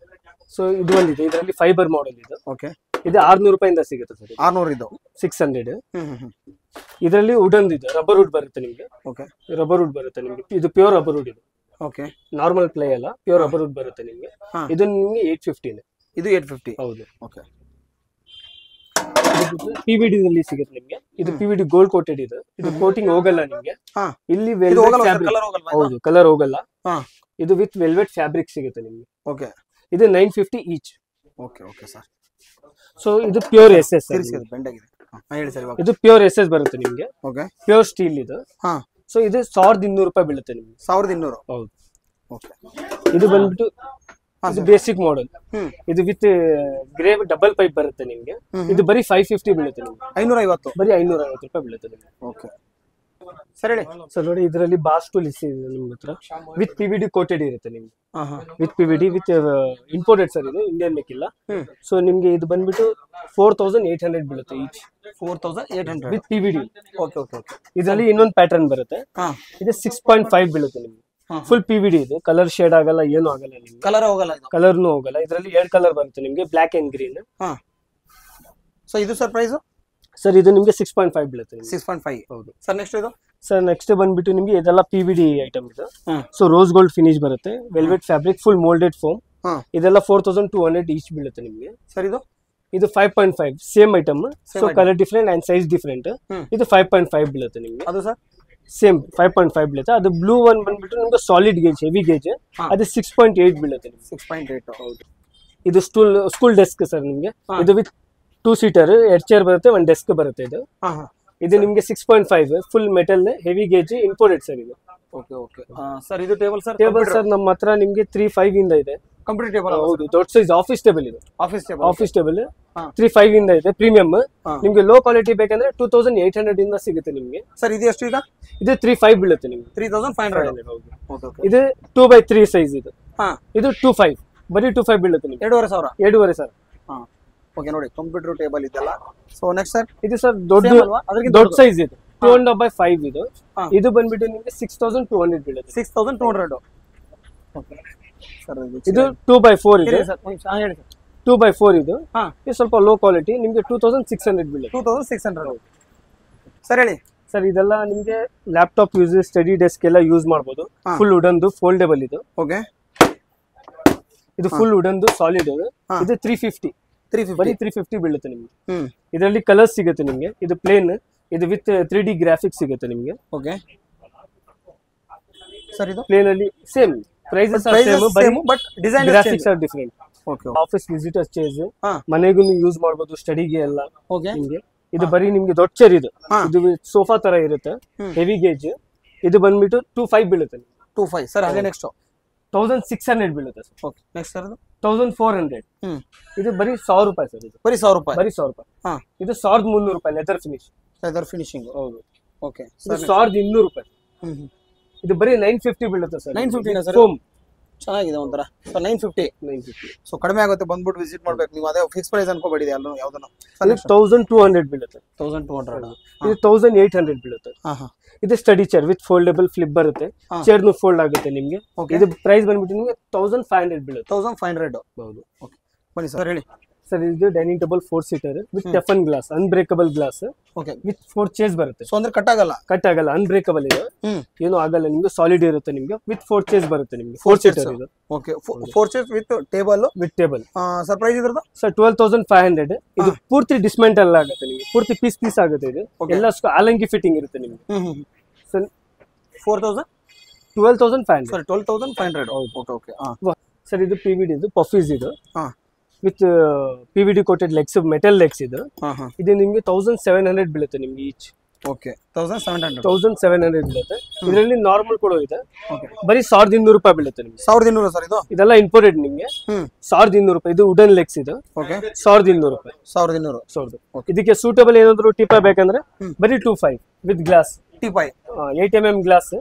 ಸೊ ಇದು ಒಂದಿದೆ, ಇದರಲ್ಲಿ ಫೈಬರ್ ಮಾಡೆಲ್ ಇದು. ಓಕೆ. ಇದು 600 ರೂಪಾಯಿಂದ ಸಿಗುತ್ತೆ ಸರ್. 600 ಇದು 600. ಇದರಲ್ಲಿ ವುಡನ್ ಇದೆ, ರಬ್ಬರ್ ವುಡ್ ಬರುತ್ತೆ ನಿಮ್ಗೆ. ಓಕೆ. ರಬ್ಬರ್ ವುಡ್ ಬರುತ್ತೆ ನಿಮ್ಗೆ. ಇದು ಪ್ಯೂರ್ ರಬ್ಬರ್ ವುಡ್ ಇದು. ಓಕೆ. ನಾರ್ಮಲ್ ಪ್ಲೇ ಅಲ್ಲ, ಪ್ಯೂರ್ ರಬ್ಬರ್ ವುಡ್ ಬರುತ್ತೆ ನಿಮ್ಗೆ. ಇದು ನಿಮ್ಗೆ 850. ಇದು 850. ಹೌದು. ಓಕೆ. PVD ನಲ್ಲಿ ಸಿಗುತ್ತೆ ನಿಮ್ಗೆ. ಇದು PVD ಗೋಲ್ಡ್ ಕೋಟೆಡ್ ಇದೆ. ಇದು ಕೋಟಿಂಗ್ ಹೋಗಲ್ಲ ನಿಮ್ಗೆ. ಇಲ್ಲಿ ಹೌದು, ಕಲರ್ ಹೋಗಲ್ಲ. ಇದು ವಿತ್ ವೆಲ್ವೆಟ್ ಫ್ಯಾಬ್ರಿಕ್ ಸಿಗುತ್ತೆ ನಿಮ್ಗೆ. ಓಕೆ. ಇದು 950 each. Okay okay sir. So ಇದು ಪ್ಯೂರ್ SS. ಹೇಳಿ ಸರ್. ಇದು ಪ್ಯೂರ್ SS ಬರುತ್ತೆ ನಿಮ್ಗೆ. ಓಕೆ. ಪ್ಯೂರ್ ಸ್ಟೀಲ್ ಇದು. ಸೊ ಇದು 1200 ರೂಪಾಯಿ ಬೀಳುತ್ತೆ ನಿಮ್ಗೆ. 1200. ಹೌದು. ಓಕೆ. ಇದು ಬಂದ್ಬಿಟ್ಟು ಇದು ಬೇಸಿಕ್ ಮಾಡೆಲ್. ಇದು ವಿತ್ ಗ್ರೇ ಡಬಲ್ ಪೈಪ್ ಬರುತ್ತೆ ನಿಮ್ಗೆ. ಇದು ಬರೀ 550 ಬೀಳುತ್ತೆ ನಿಮ್ಗೆ. 550. ಬರೀ 550 ರೂಪಾಯಿ ಬೀಳುತ್ತೆ ನಿಮ್ಗೆ. ಓಕೆ ಸರ್ ಹೇಳಿ. ಸರ್ ನೋಡಿ ಇದರಲ್ಲಿ ಬಾಸ್ ಟೂಲ್ ಇದೆ ನಿಮ್ಮ ಹತ್ರ. ವಿತ್ PVD ಕೋಟೆಡ್ ಇರುತ್ತೆ ನಿಮ್ಗೆ. With PVD with imported sir. ಇದು ಇಂಡಿಯನ್ ಮೇಕ್ ಇಲ್ಲ. ಸೊ ನಿಮ್ಗೆ ಇದು ಬಂದ್ಬಿಟ್ಟು 4800 ಬೀಳುತ್ತೆ each. 4800 with PVD. Okay okay okay. ಇದರಲ್ಲಿ ಇನ್ನೊಂದು ಪ್ಯಾಟರ್ನ್ ಬರುತ್ತೆ. ಇದು 6.5 ಬೀಳುತ್ತೆ ನಿಮ್ಗೆ. ಫುಲ್ PVD ಇದೆ. ಕಲರ್ ಶೇಡ್ ಆಗಲ್ಲ, ಏನು ಆಗಲ್ಲ ನಿಮ್ಗೆ. ಕಲರ್ನು ಹೋಗಲ್ಲ. ಇದರಲ್ಲಿ 2 ಕಲರ್ ಬರುತ್ತೆ ನಿಮ್ಗೆ, ಬ್ಲಾಕ್ ಅಂಡ್ ಗ್ರೀನ್. ಸೊ ಇದು ಸರ್ ಪ್ರೈಸ್? ಸರ್ ಇದು ನಿಮ್ಗೆ 6.5 ಬೀಳುತ್ತೆ. 6.5. ಹೌದು ಸರ್ ನೆಕ್ಸ್ಟ್ ಇದು? ಸರ್ ನೆಕ್ಸ್ಟ್ ಬಂದ್ಬಿಟ್ಟು ನಿಮ್ಗೆ ಇದೆಲ್ಲ PVD ಐಟಮ್ ಇದು. ಸೊ ರೋಸ್ ಗೋಲ್ಡ್ ಫಿನಿಶ್ ಬರುತ್ತೆ, velvet fabric, full moulded foam. ಇದೆಲ್ಲ 4200 ಈಚ್ ಬೀಳುತ್ತೆ ನಿಮ್ಗೆ. ಸರ್ ಇದು 5.5 same item. So colour different and size different. ಇದು 5.5 ಬೀಳುತ್ತೆ ನಿಮ್ಗೆ. ಅದು ಸರ್ ಸೇಮ್ 5.5 ಬೀಳುತ್ತೆ. ಅದು ಬ್ಲೂ ಒನ್ ಬಂದ್ಬಿಟ್ಟು ನಿಮ್ಗೆ ಸಾಲಿಡ್ ಗೇಜ್, ಹೆವಿ ಗೇಜ್. ಅದು 6.8 ಬೀಳುತ್ತೆ ನಿಮ್ಗೆ. 6.8. ಹೌದು. ಇದು ಸ್ಕೂಲ್ ಡೆಸ್ಕ್ ಸರ್ ನಿಮ್ಗೆ. ಇದು ವಿತ್ 2 ಸೀಟರ್, 2 ಚೇರ್ ಬರುತ್ತೆ, 1 ಡೆಸ್ಕ್ ಬರುತ್ತೆ. ಇದು ನಿಮ್ಗೆ 6.5 full metal, heavy gauge, imported sir ಇದು. Okay okay. ಸರ್ ಇದು ಟೇಬಲ್ ಸರ್? ಟೇಬಲ್ ಸರ್ ನಮ್ಮ ಹತ್ರ ನಿಮ್ಗೆ 3.5 ಇಂದ ಇದೆ. Computer table? ಹೌದು, ದೊಡ್ಡ ಸೈಜ್ ಆಫೀಸ್ ಟೇಬಲ್ ಇದು. ಆಫೀಸ್ ಟೇಬಲ್ 3.5 ಇಂದ ಇದೆ, ಪ್ರೀಮಿಯಂ. ನಿಮ್ಗೆ ಲೋ ಕ್ವಾಲಿಟಿ ಬೇಕಂದ್ರೆ 2800 ಇಂದ ಸಿಗುತ್ತೆ ನಿಮ್ಗೆ. ಸರ್ ಇದು ಎಷ್ಟು? ಇದು 3.5 ಬೀಳುತ್ತೆ ನಿಮ್ಗೆ. 3500. ಹೌದು. ಇದು 2x3 ಸೈಜ್ ಇದು. ಇದು 2.5 ಬರೀ 2.5 ಬೀಳುತ್ತೆ ನಿಮ್ಗೆ. 2500. ಓಕೆ ನೋಡಿ, ಕಂಪ್ಯೂಟರ್ ಟೇಬಲ್ ಇದೆಲ್ಲ. So next sir? ಇದು ಸರ್ ದೊಡ್ಡ ಸೈಜ್ ಇದು, 2.5 ಇದು. ಇದು ಬಂದ್ಬಿಟ್ಟು ನಿಮ್ಗೆ 6200 ಬೀಳುತ್ತೆ. 6200. Okay sir. ಇದು 2x4 ಇದೆ. 2x4 ಇದು. ಇದು ಸ್ವಲ್ಪ ಲೋ ಕ್ವಾಲಿಟಿ, ನಿಮ್ಗೆ 2600 ಬೀಳುತ್ತೆ. 2600. ಸರ್ ಹೇಳಿ. ಸರ್ ಇದೆಲ್ಲ ನಿಮ್ಗೆ ಲ್ಯಾಪ್ಟಾಪ್ ಯೂಸ್, ಸ್ಟಡಿ ಡೆಸ್ಕ್ ಎಲ್ಲ ಯೂಸ್ ಮಾಡಬಹುದು. ಫುಲ್ ವುಡನ್ದು ಫೋಲ್ಡೇಬಲ್ ಇದು. ಓಕೆ. ಇದು ಫುಲ್ ವುಡನ್ದು ಸಾಲಿಡ್ ಇದು. ಇದು 350 ಬರೀ 350 ಬೀಳುತ್ತೆ ನಿಮ್ಗೆ. ಇದರಲ್ಲಿ ಕಲರ್ಸ್ ಸಿಗುತ್ತೆ ನಿಮ್ಗೆ. ಇದು ಪ್ಲೇನ್, ಇದು ವಿತ್ 3D ಗ್ರಾಫಿಕ್ಸ್ ಸಿಗುತ್ತೆ ನಿಮ್ಗೆ. Okay sir. ಇದು ಪ್ಲೇನ್ ಅಲ್ಲಿ same prices are same, but design graphics are different. Okay. Office visitors chairs, ಮನೆಗೂ ಯೂಸ್ ಮಾಡಬಹುದು, ಸ್ಟಡಿಗೆ ಎಲ್ಲ. ಓಕೆ. ನಿಮ್ಗೆ ಇದು ಬರೀ ನಿಮ್ಗೆ ದೊಡ್ಡ ಚೇರ್ ಇದು. ಇದು ಸೋಫಾ ತರ ಇರುತ್ತೆ, ಹೆವಿ ಗೇಜ್. ಇದು ಬಂದ್ಬಿಟ್ಟು 2.5 ಬೀಳುತ್ತೆ. 2.5. ಸರ್ ಹಾಗೆ ನೆಕ್ಸ್ಟ್ 1600 ಬೀಳುತ್ತೆ ಸರ್. ಓಕೆ. Next sir? 1400. ಇದು ಬರೀ 1000 ರೂಪಾಯಿ ಸರ್. ಇದು ಬರೀ 1000 ರೂಪಾಯಿ. ಇದು 1300 ರೂಪಾಯಿ ಲೆದರ್ ಫಿನಿಶ್. Leather finishing. ಹೌದು. ಓಕೆ, 1200 ರೂಪಾಯಿ. ಇದು ಬರೀ 950 ಬೀಳುತ್ತೆ ಸರ್. 950 ಸರ್. ಚೆನ್ನಾಗಿದೆ ಒಂಥರ. ಸೊ 950. ಸೊ ಕಡಿಮೆ ಆಗುತ್ತೆ, ಬಂದ್ಬಿಟ್ಟು ವಿಸಿಟ್ ಮಾಡ್ಬೇಕು ನೀವು. ಅದೇ ಫಿಕ್ಸ್ ಪ್ರೈಸ್ ಅನ್ಕೋಬೇಡಿ ಅಲ್ಲೂ ಯಾವ್ದನ್ನು. 1200 ಬೀಳುತ್ತೆ. 1200. ಇದು 1800 ಬೀಳುತ್ತೆ. ಇದು study chair with foldable flip ಬರುತ್ತೆ. ಚೇರ್ ನು ಫೋಲ್ಡ್ ಆಗುತ್ತೆ ನಿಮ್ಗೆ. ಇದು ಪ್ರೈಸ್ ಬಂದ್ಬಿಟ್ಟು ನಿಮಗೆ 1500 ಬೀಳುತ್ತೆ. 1500. ಹೌದು. ಓಕೆ, ಬನ್ನಿ ಸರ್ ಹೇಳಿ. ಸರ್ ಇದು ಡೈನಿಂಗ್ ಟೇಬಲ್ 4 ಸೀಟರ್ ವಿತ್ ಟೆಫನ್ glass, unbreakable glass. Okay, with 4 chairs ಬರುತ್ತೆ. ಸೊ ಅಂದ್ರೆ ಕಟ್ ಆಗಲ್ಲ, ಅನ್ಬ್ರೇಕಬಲ್ ಇದೆ, ಏನು ಆಗಲ್ಲ ನಿಮ್ಗೆ. ಸಾಲಿಡ್ ಇರುತ್ತೆ ನಿಮ್ಗೆ. ವಿತ್ 4 ಚೇರ್ಸ್ ಬರುತ್ತೆ ನಿಮ್ಗೆ. 4 ಸೀಟರ್ ಇದು. Okay, 4 chairs with table. Sir price ಇದ್ರದ್ದು ಸರ್ 12500. ಇದು ಪೂರ್ತಿ ಡಿಸ್ಮೆಂಟಲ್ ಆಗುತ್ತೆ ನಿಮ್ಗೆ. ಪೂರ್ತಿ ಪೀಸ್ ಆಗುತ್ತೆ ಇದು. ಎಲ್ಲ ಆಲಂಗಿ ಫಿಟ್ಟಿಂಗ್ ಇರುತ್ತೆ ನಿಮ್ಗೆ. ಸರ್ 12,500. ಸರ್ 12,500. ಓಕೆ. ಸರ್ ಇದು PVD ಇದು ಪಫೀಸ್ ಇದು with PVD coated legs, metal legs ಇದು. ಇದು ನಿಮ್ಗೆ 1700 ಬೀಳುತ್ತೆ ನಿಮ್ಗೆ ಈಚ್. ಓಕೆ, 1700 ಬೀಳುತ್ತೆ. ಇದರಲ್ಲಿ ನಾರ್ಮಲ್ ಕೂಡ ಇದೆ. ಬರೀ 1200 ರೂಪಾಯಿ ಬೀಳುತ್ತೆ ನಿಮ್ಗೆ. 1200 ಸರ್ ಇದು. ಇದೆಲ್ಲ ಇಂಪೋರ್ಟೆಡ್ ನಿಮ್ಗೆ. 1200 ರೂಪಾಯಿ. ಇದು ವುಡನ್ ಲೆಗ್ಸ್ ಇದು. ಓಕೆ, 1200 ರೂಪಾಯಿ. 1200. ಇದಕ್ಕೆ ಸೂಟಬಲ್ ಏನಾದ್ರು ಟಿಪಾ ಬೇಕಂದ್ರೆ ಬರೀ 25 with glass. 8mm glass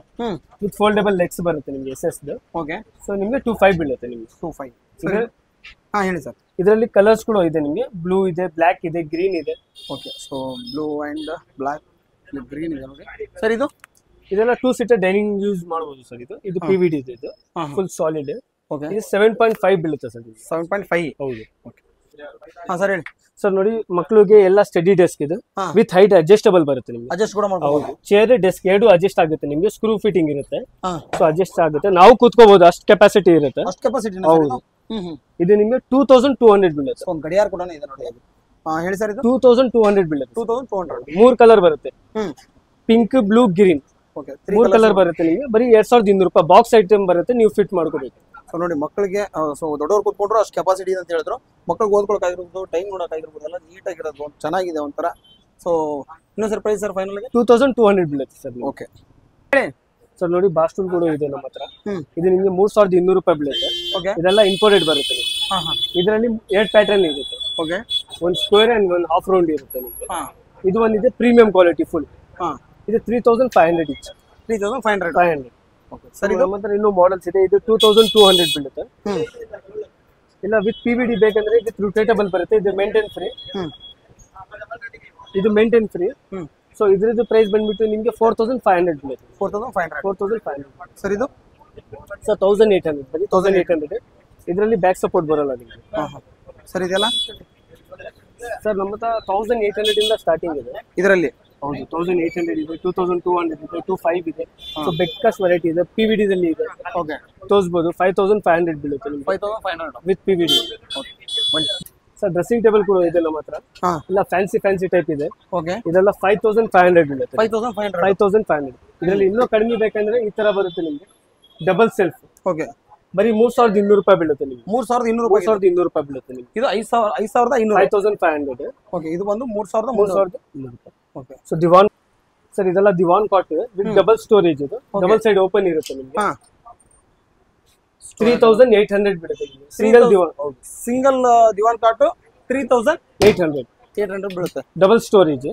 with foldable legs ಬರುತ್ತೆ ನಿಮ್ಗೆ SS. ಓಕೆ, ಸೊ ನಿಮ್ಗೆ 25 ಬೀಳುತ್ತೆ ನಿಮ್ಗೆ. 25. ಹೇಳಿ ಸರ್. ಇದರಲ್ಲಿ ಕಲರ್ಸ್ ಕೂಡ ಇದೆ ನಿಮ್ಗೆ. ಬ್ಲೂ ಇದೆ, ಬ್ಲಾಕ್ ಇದೆ, ಗ್ರೀನ್ ಇದೆ. Okay, so blue and black, green ಇದೆ ನೋಡಿ ಸರ್. ಇದೆಲ್ಲ 2 ಸೀಟರ್ ಡೈನಿಂಗ್ ಯೂಸ್ ಮಾಡಬಹುದು ಸರ್. ಇದು PVD ಇದು ಫುಲ್ ಸಾಲಿಡ್. ಓಕೆ, ಇದು 7.5 ಬೀಳುತ್ತೆ ಸರ್. 7.5. ಹೌದು. ಓಕೆ, ಸರ್ ಹೇಳಿ. ಸರ್ ನೋಡಿ, ಮಕ್ಕಳಿಗೆ ಎಲ್ಲ ಸ್ಟಡಿ ಡೆಸ್ಕ್ ಇದು ವಿತ್ ಹೈಟ್ ಅಡ್ಜಸ್ಟಬಲ್ ಬರುತ್ತೆ ನಿಮ್ಗೆ. ಅಡ್ಜಸ್ಟ್ ಕೂಡ ಮಾಡಬಹುದು. ಚೇರ್ ಡೆಸ್ಕ್ ಎರಡು ಅಡ್ಜಸ್ಟ್ ಆಗುತ್ತೆ ನಿಮ್ಗೆ. ಸ್ಕ್ರೂ ಫಿಟ್ಟಿಂಗ್ ಇರುತ್ತೆ. ಸೊ ಅಡ್ಜಸ್ಟ್ ಆಗುತ್ತೆ. ನಾವು ಕೂತ್ಕೋಬಹುದು, ಅಷ್ಟು ಕೆಪಾಸಿಟಿ ಇರುತ್ತೆ. ಹೌದು. ಇದು ನಿಮ್ಗೆ 2200 ಬೀಳುತ್ತೆ. ಒಂದು ಗಡಿಯಾರ ಕೂಡ ಇದೆ ನೋಡಿ. ಹೇಳಿ ಸರ್. ಇದು 2200 ಬೀಳುತ್ತೆ. 2200. 3 ಕಲರ್ ಬರುತ್ತೆ. Pink, blue, green. Okay, 3 colour ಬರುತ್ತೆ ನಿಮ್ಗೆ. ಬರೀ 2200 ರೂಪಾಯಿ. ಬಾಕ್ಸ್ ಐಟಮ್ ಬರುತ್ತೆ, ನೀವು ಫಿಟ್ ಮಾಡ್ಕೋಬೇಕು. ಸೊ ನೋಡಿ, ಮಕ್ಕಳಿಗೆ ಸೊ ದೊಡ್ಡವ್ರು ಕೂತ್ಕೊಂಡ್ರು ಅಷ್ಟು ಕೆಪಾಸಿಟಿ ಇದೆ ಅಂತ ಹೇಳಿದ್ರು. ಮಕ್ಕಳಿಗೆ ಓದ್ಕೊಳಕಾಗಿರ್ಬೋದು, ಟೈಮ್ ನೋಡೋಕ್ಕಾಗಿರ್ಬೋದು, ಎಲ್ಲ ನೀಟಾಗಿರೋದು ಚೆನ್ನಾಗಿದೆ ಒಂಥರ. ಸೊ ಇನ್ನೊಂದು ಸರ್ ಪ್ರೈಸ್ ಸರ್ ಫೈನಲ್ 2200 ಬೀಳುತ್ತೆ ಸರ್. ಓಕೆ ಸರ್ ನೋಡಿ, ಬಾಸ್ಟೂಲ್ ಕೂಡ ಇದೆ ನಮ್ಮ ಹತ್ರ. ಇದು ನಿಮ್ಗೆ 3200 ರೂಪಾಯಿ ಬೀಳುತ್ತೆ. ಇದೆಲ್ಲ ಇಂಪೋರ್ಟೆಡ್ ಬರುತ್ತೆ ನಿಮ್ಗೆ. ಇದರಲ್ಲಿ 2 ಪ್ಯಾಟರ್ನ್ ಇರುತ್ತೆ. ಓಕೆ, ಒಂದು ಸ್ಕ್ವೇರ್ ಅಂಡ್ ಒಂದು ಹಾಫ್ ರೌಂಡ್ ಇರುತ್ತೆ ನಿಮ್ಗೆ. ಇದು ಒಂದಿದೆ ಪ್ರೀಮಿಯಂ ಕ್ವಾಲಿಟಿ ಫುಲ್. ಇದು 3500 ಇಚ್. 3500. ಸರ್ ಇದು ಮಾತ್ರ ಇನ್ನೂ ಮಾಡೆಲ್ಸ್ ಇದೆ. ಇದು 2200 ಬೀಳುತ್ತೆ. ಇಲ್ಲ ವಿತ್ PVD ಬೇಕಂದ್ರೆ ವಿತ್ ರೊಟೇಟಬಲ್ ಬರುತ್ತೆ. ಇದು ಮೇಂಟೈನ್ ಫ್ರೀ. ಸೊ ಇದ್ರದ್ದು ಪ್ರೈಸ್ ಬಂದ್ಬಿಟ್ಟು ನಿಮಗೆ 4500 ಬೀಳುತ್ತೆ. 4500. ಸರ್ ಇದು ಸರ್ 1800 ಬರೀ 1800. ಇದರಲ್ಲಿ ಬ್ಯಾಕ್ ಸಪೋರ್ಟ್ ಬರಲ್ಲ ನಿಮಗೆ. ಸರ್ ಇದೆಲ್ಲ ಸರ್ ನಮ್ಮ ಹತ್ರ 1800 ಇಂದ ಸ್ಟಾರ್ಟಿಂಗ್ ಇದೆ ಇದರಲ್ಲಿ. ಹೌದು, 1800 ಇದೆ, 2200 ಇದೆ, 25 ಇದೆ. ಸೊ ಬೆಕ್ಕಸ್ ವೆರೈಟಿ ಇದೆ. PVD ದಲ್ಲಿ ಇದೆ. ಓಕೆ, ತೋರಿಸಬಹುದು. 5500 ಬೀಳುತ್ತೆ ನಿಮಗೆ. 5500 with PVD. Sir dressing table ಕೂಡ ಇದೆ ನಮ್ಮ ಹತ್ರ. ಇಲ್ಲ ಫ್ಯಾನ್ಸಿ ಟೈಪ್ ಇದೆ. ಓಕೆ, ಇದೆಲ್ಲ 5500 ಬೀಳುತ್ತೆ. 5500. ಇದರಲ್ಲಿ ಇನ್ನೂ ಕಡಿಮೆ ಬೇಕಂದ್ರೆ ಈ ತರ ಬರುತ್ತೆ ನಿಮಗೆ. Double self. ಓಕೆ, ಬರೀ 3200 ರೂಪಾಯಿ ಬೀಳುತ್ತೆ ನಿಮಗೆ. 3200 ರೂಪಾಯಿ ಬೀಳುತ್ತೆ ನಿಮಗೆ. ಇದು 5500. 5500. ಓಕೆ, ಇದು ಬಂದು 3300. ಓಕೆ, ಸೊ ದಿವಾನ್ ಸರ್, ಇದೆಲ್ಲ ದಿವಾನ್ ಕಾಟ್ ವಿತ್ ಡಬಲ್ ಸ್ಟೋರೇಜ್. ಇದು ಡಬಲ್ ಸೈಡ್ ಓಪನ್ ಇರುತ್ತೆ ನಿಮಗೆ. 3800 ಬೀಳುತ್ತೆ ನಿಮಗೆ. ಸಿಂಗಲ್ ದಿವಾನ್ ಕಾಟ್ 3800 ಬೀಳುತ್ತೆ. Double storage.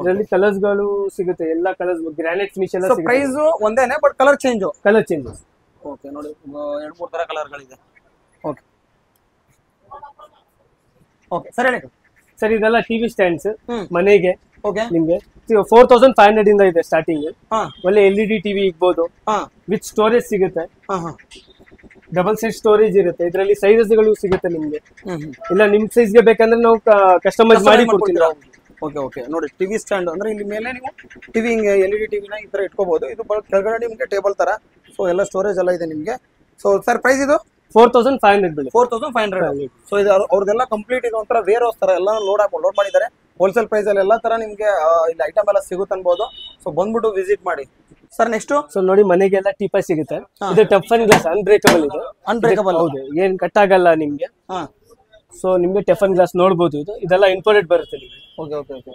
ಇದರಲ್ಲಿ ಕಲರ್ಸ್ ಗಳು ಸಿಗುತ್ತೆ. ಎಲ್ಲ ಕಲರ್ಸ್ ಗ್ರಾನೈಟ್ ಫಿನಿಶ್ ಎಲ್ಲ ಸಿಗುತ್ತೆ. ಪ್ರೈಸ್ ಒಂದೇನೆ, ಬಟ್ ಕಲರ್ ಚೇಂಜಸ್. ಓಕೆ, ನೋಡಿ 2-3 ತರ ಕಲರ್ಗಳಿದೆ. ಓಕೆ ಸರ್ ಹೇಳಿ. ಸರ್ ಇದೆಲ್ಲ ಟಿವಿ ಸ್ಟ್ಯಾಂಡ್ಸ್ ಮನೆಗೆ. ನಿಮ್ಗೆ 4500 ಇಂದ ಇದೆ ಸ್ಟಾರ್ಟಿಂಗ್. ಒಳ್ಳೆ LED ಟಿವಿ ಇಗ್ಬೋದು. ವಿತ್ ಸ್ಟೋರೇಜ್ ಸಿಗುತ್ತೆ. ಡಬಲ್ ಸೈಜ್ ಸ್ಟೋರೇಜ್ ಇರುತ್ತೆ. ಇದರಲ್ಲಿ ಸೈಜಸ್ ಗಳು ಸಿಗುತ್ತೆ ನಿಮ್ಗೆ. ಇಲ್ಲ ನಿಮ್ ಸೈಜ್ ಗೆ ಬೇಕಂದ್ರೆ ನಾವು ಕಸ್ಟಮೈಸ್ ಮಾಡಿ ಕೊಡ್ತೀವಿ. ಓಕೆ, ನೋಡಿ ಟಿವಿ ಸ್ಟ್ಯಾಂಡ್ ಅಂದ್ರೆ ಇಲ್ಲಿ ಮೇಲೆ ನೀವು ಟಿವಿ LED ಟಿವಿನ ಈ ತರ ಇಟ್ಕೋಬಹುದು. ಇದು ಕೆಳಗಡೆ ನಿಮ್ಗೆ ಟೇಬಲ್ ತರ. ಸೊ ಎಲ್ಲ ಸ್ಟೋರೇಜ್ ಎಲ್ಲ ಇದೆ ನಿಮ್ಗೆ. ಸೊ ಸರ್ ಪ್ರೈಸ್ ಇದು 4500 ಬೀಳುತ್ತೆ. 4500. ಸೊ ಇದು ಅವ್ರದೆಲ್ಲ ಕಂಪ್ಲೀಟ್ ಇದು ಒಂಥರ ವೇರ್ ಹೌಸ್ ತರ ಎಲ್ಲ ಲೋಡ್ ಮಾಡಿದ್ದಾರೆ. ಹೋಲ್ಸೇಲ್ ಪ್ರೈಸ್ ಅಲ್ಲಿ ಎಲ್ಲ ತರ ನಿಮ್ಗೆ ಇಲ್ಲಿ ಐಟಮ್ ಎಲ್ಲ ಸಿಗುತ್ತೆ ಅನ್ಬೋದು. ಸೊ ಬಂದ್ಬಿಟ್ಟು ವಿಸಿಟ್ ಮಾಡಿ. ಸರ್ ನೆಕ್ಸ್ಟ್ ಸೊ ನೋಡಿ, ಮನೆಗೆಲ್ಲ ಟೀಪೈ ಸಿಗುತ್ತೆ. ಇದು ಟೆಫನ್ ಗ್ಲಾಸ್ ಅನ್ಬ್ರೇಕಬಲ್ ಇದೆ. ಹೌದು, ಏನ್ ಕಟ್ ಆಗಲ್ಲ ನಿಮ್ಗೆ. ಸೊ ನಿಮ್ಗೆ ಟೆಫನ್ ಗ್ಲಾಸ್ ನೋಡಬಹುದು. ಇದೆಲ್ಲ ಇಂಪೋರ್ಟೆಡ್ ಬರುತ್ತೆ ನಿಮ್ಗೆ.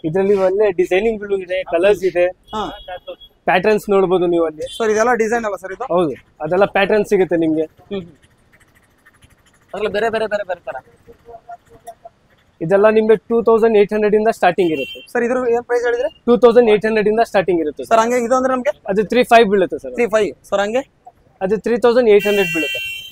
ಇದರಲ್ಲಿ ಒಳ್ಳೆ ಡಿಸೈನಿಂಗ್ ಇದೆ, ಕಲರ್ಸ್ ಇದೆ, ಪ್ಯಾಟರ್ನ್ಸ್ ನೋಡಬಹುದು ನೀವು ಅಲ್ಲಿ. ಸರ್ ಇದೆಲ್ಲ ಡಿಸೈನ್ ಅಲ್ಲ ಸರ್ ಇದು? ಹೌದು, ಅದೆಲ್ಲ ಪ್ಯಾಟರ್ನ್ ಸಿಗುತ್ತೆ ನಿಮ್ಗೆ. ಅದ್ರಲ್ಲಿ ಬೇರೆ ತರ. ಇದೆಲ್ಲ ನಿಮ್ಗೆ 2800 ಇಂದ ಸ್ಟಾರ್ಟಿಂಗ್ ಇರುತ್ತೆ ಸರ್ ಇದ್ರ ಏನ್ ಪ್ರೈಸ್ ಹೇಳಿದ್ರೆ 2800 ಇಂದ ಸ್ಟಾರ್ಟಿಂಗ್ ಇರುತ್ತೆ ಸರ್ ಹಂಗೆ ಇದು ಅಂದ್ರೆ ನಮಗೆ ಅದು 35 ಬೀಳುತ್ತೆ ಸರ್ 35 ಸರ್ ಹಂಗೆ ಅದು 3800 ಬೀಳುತ್ತೆ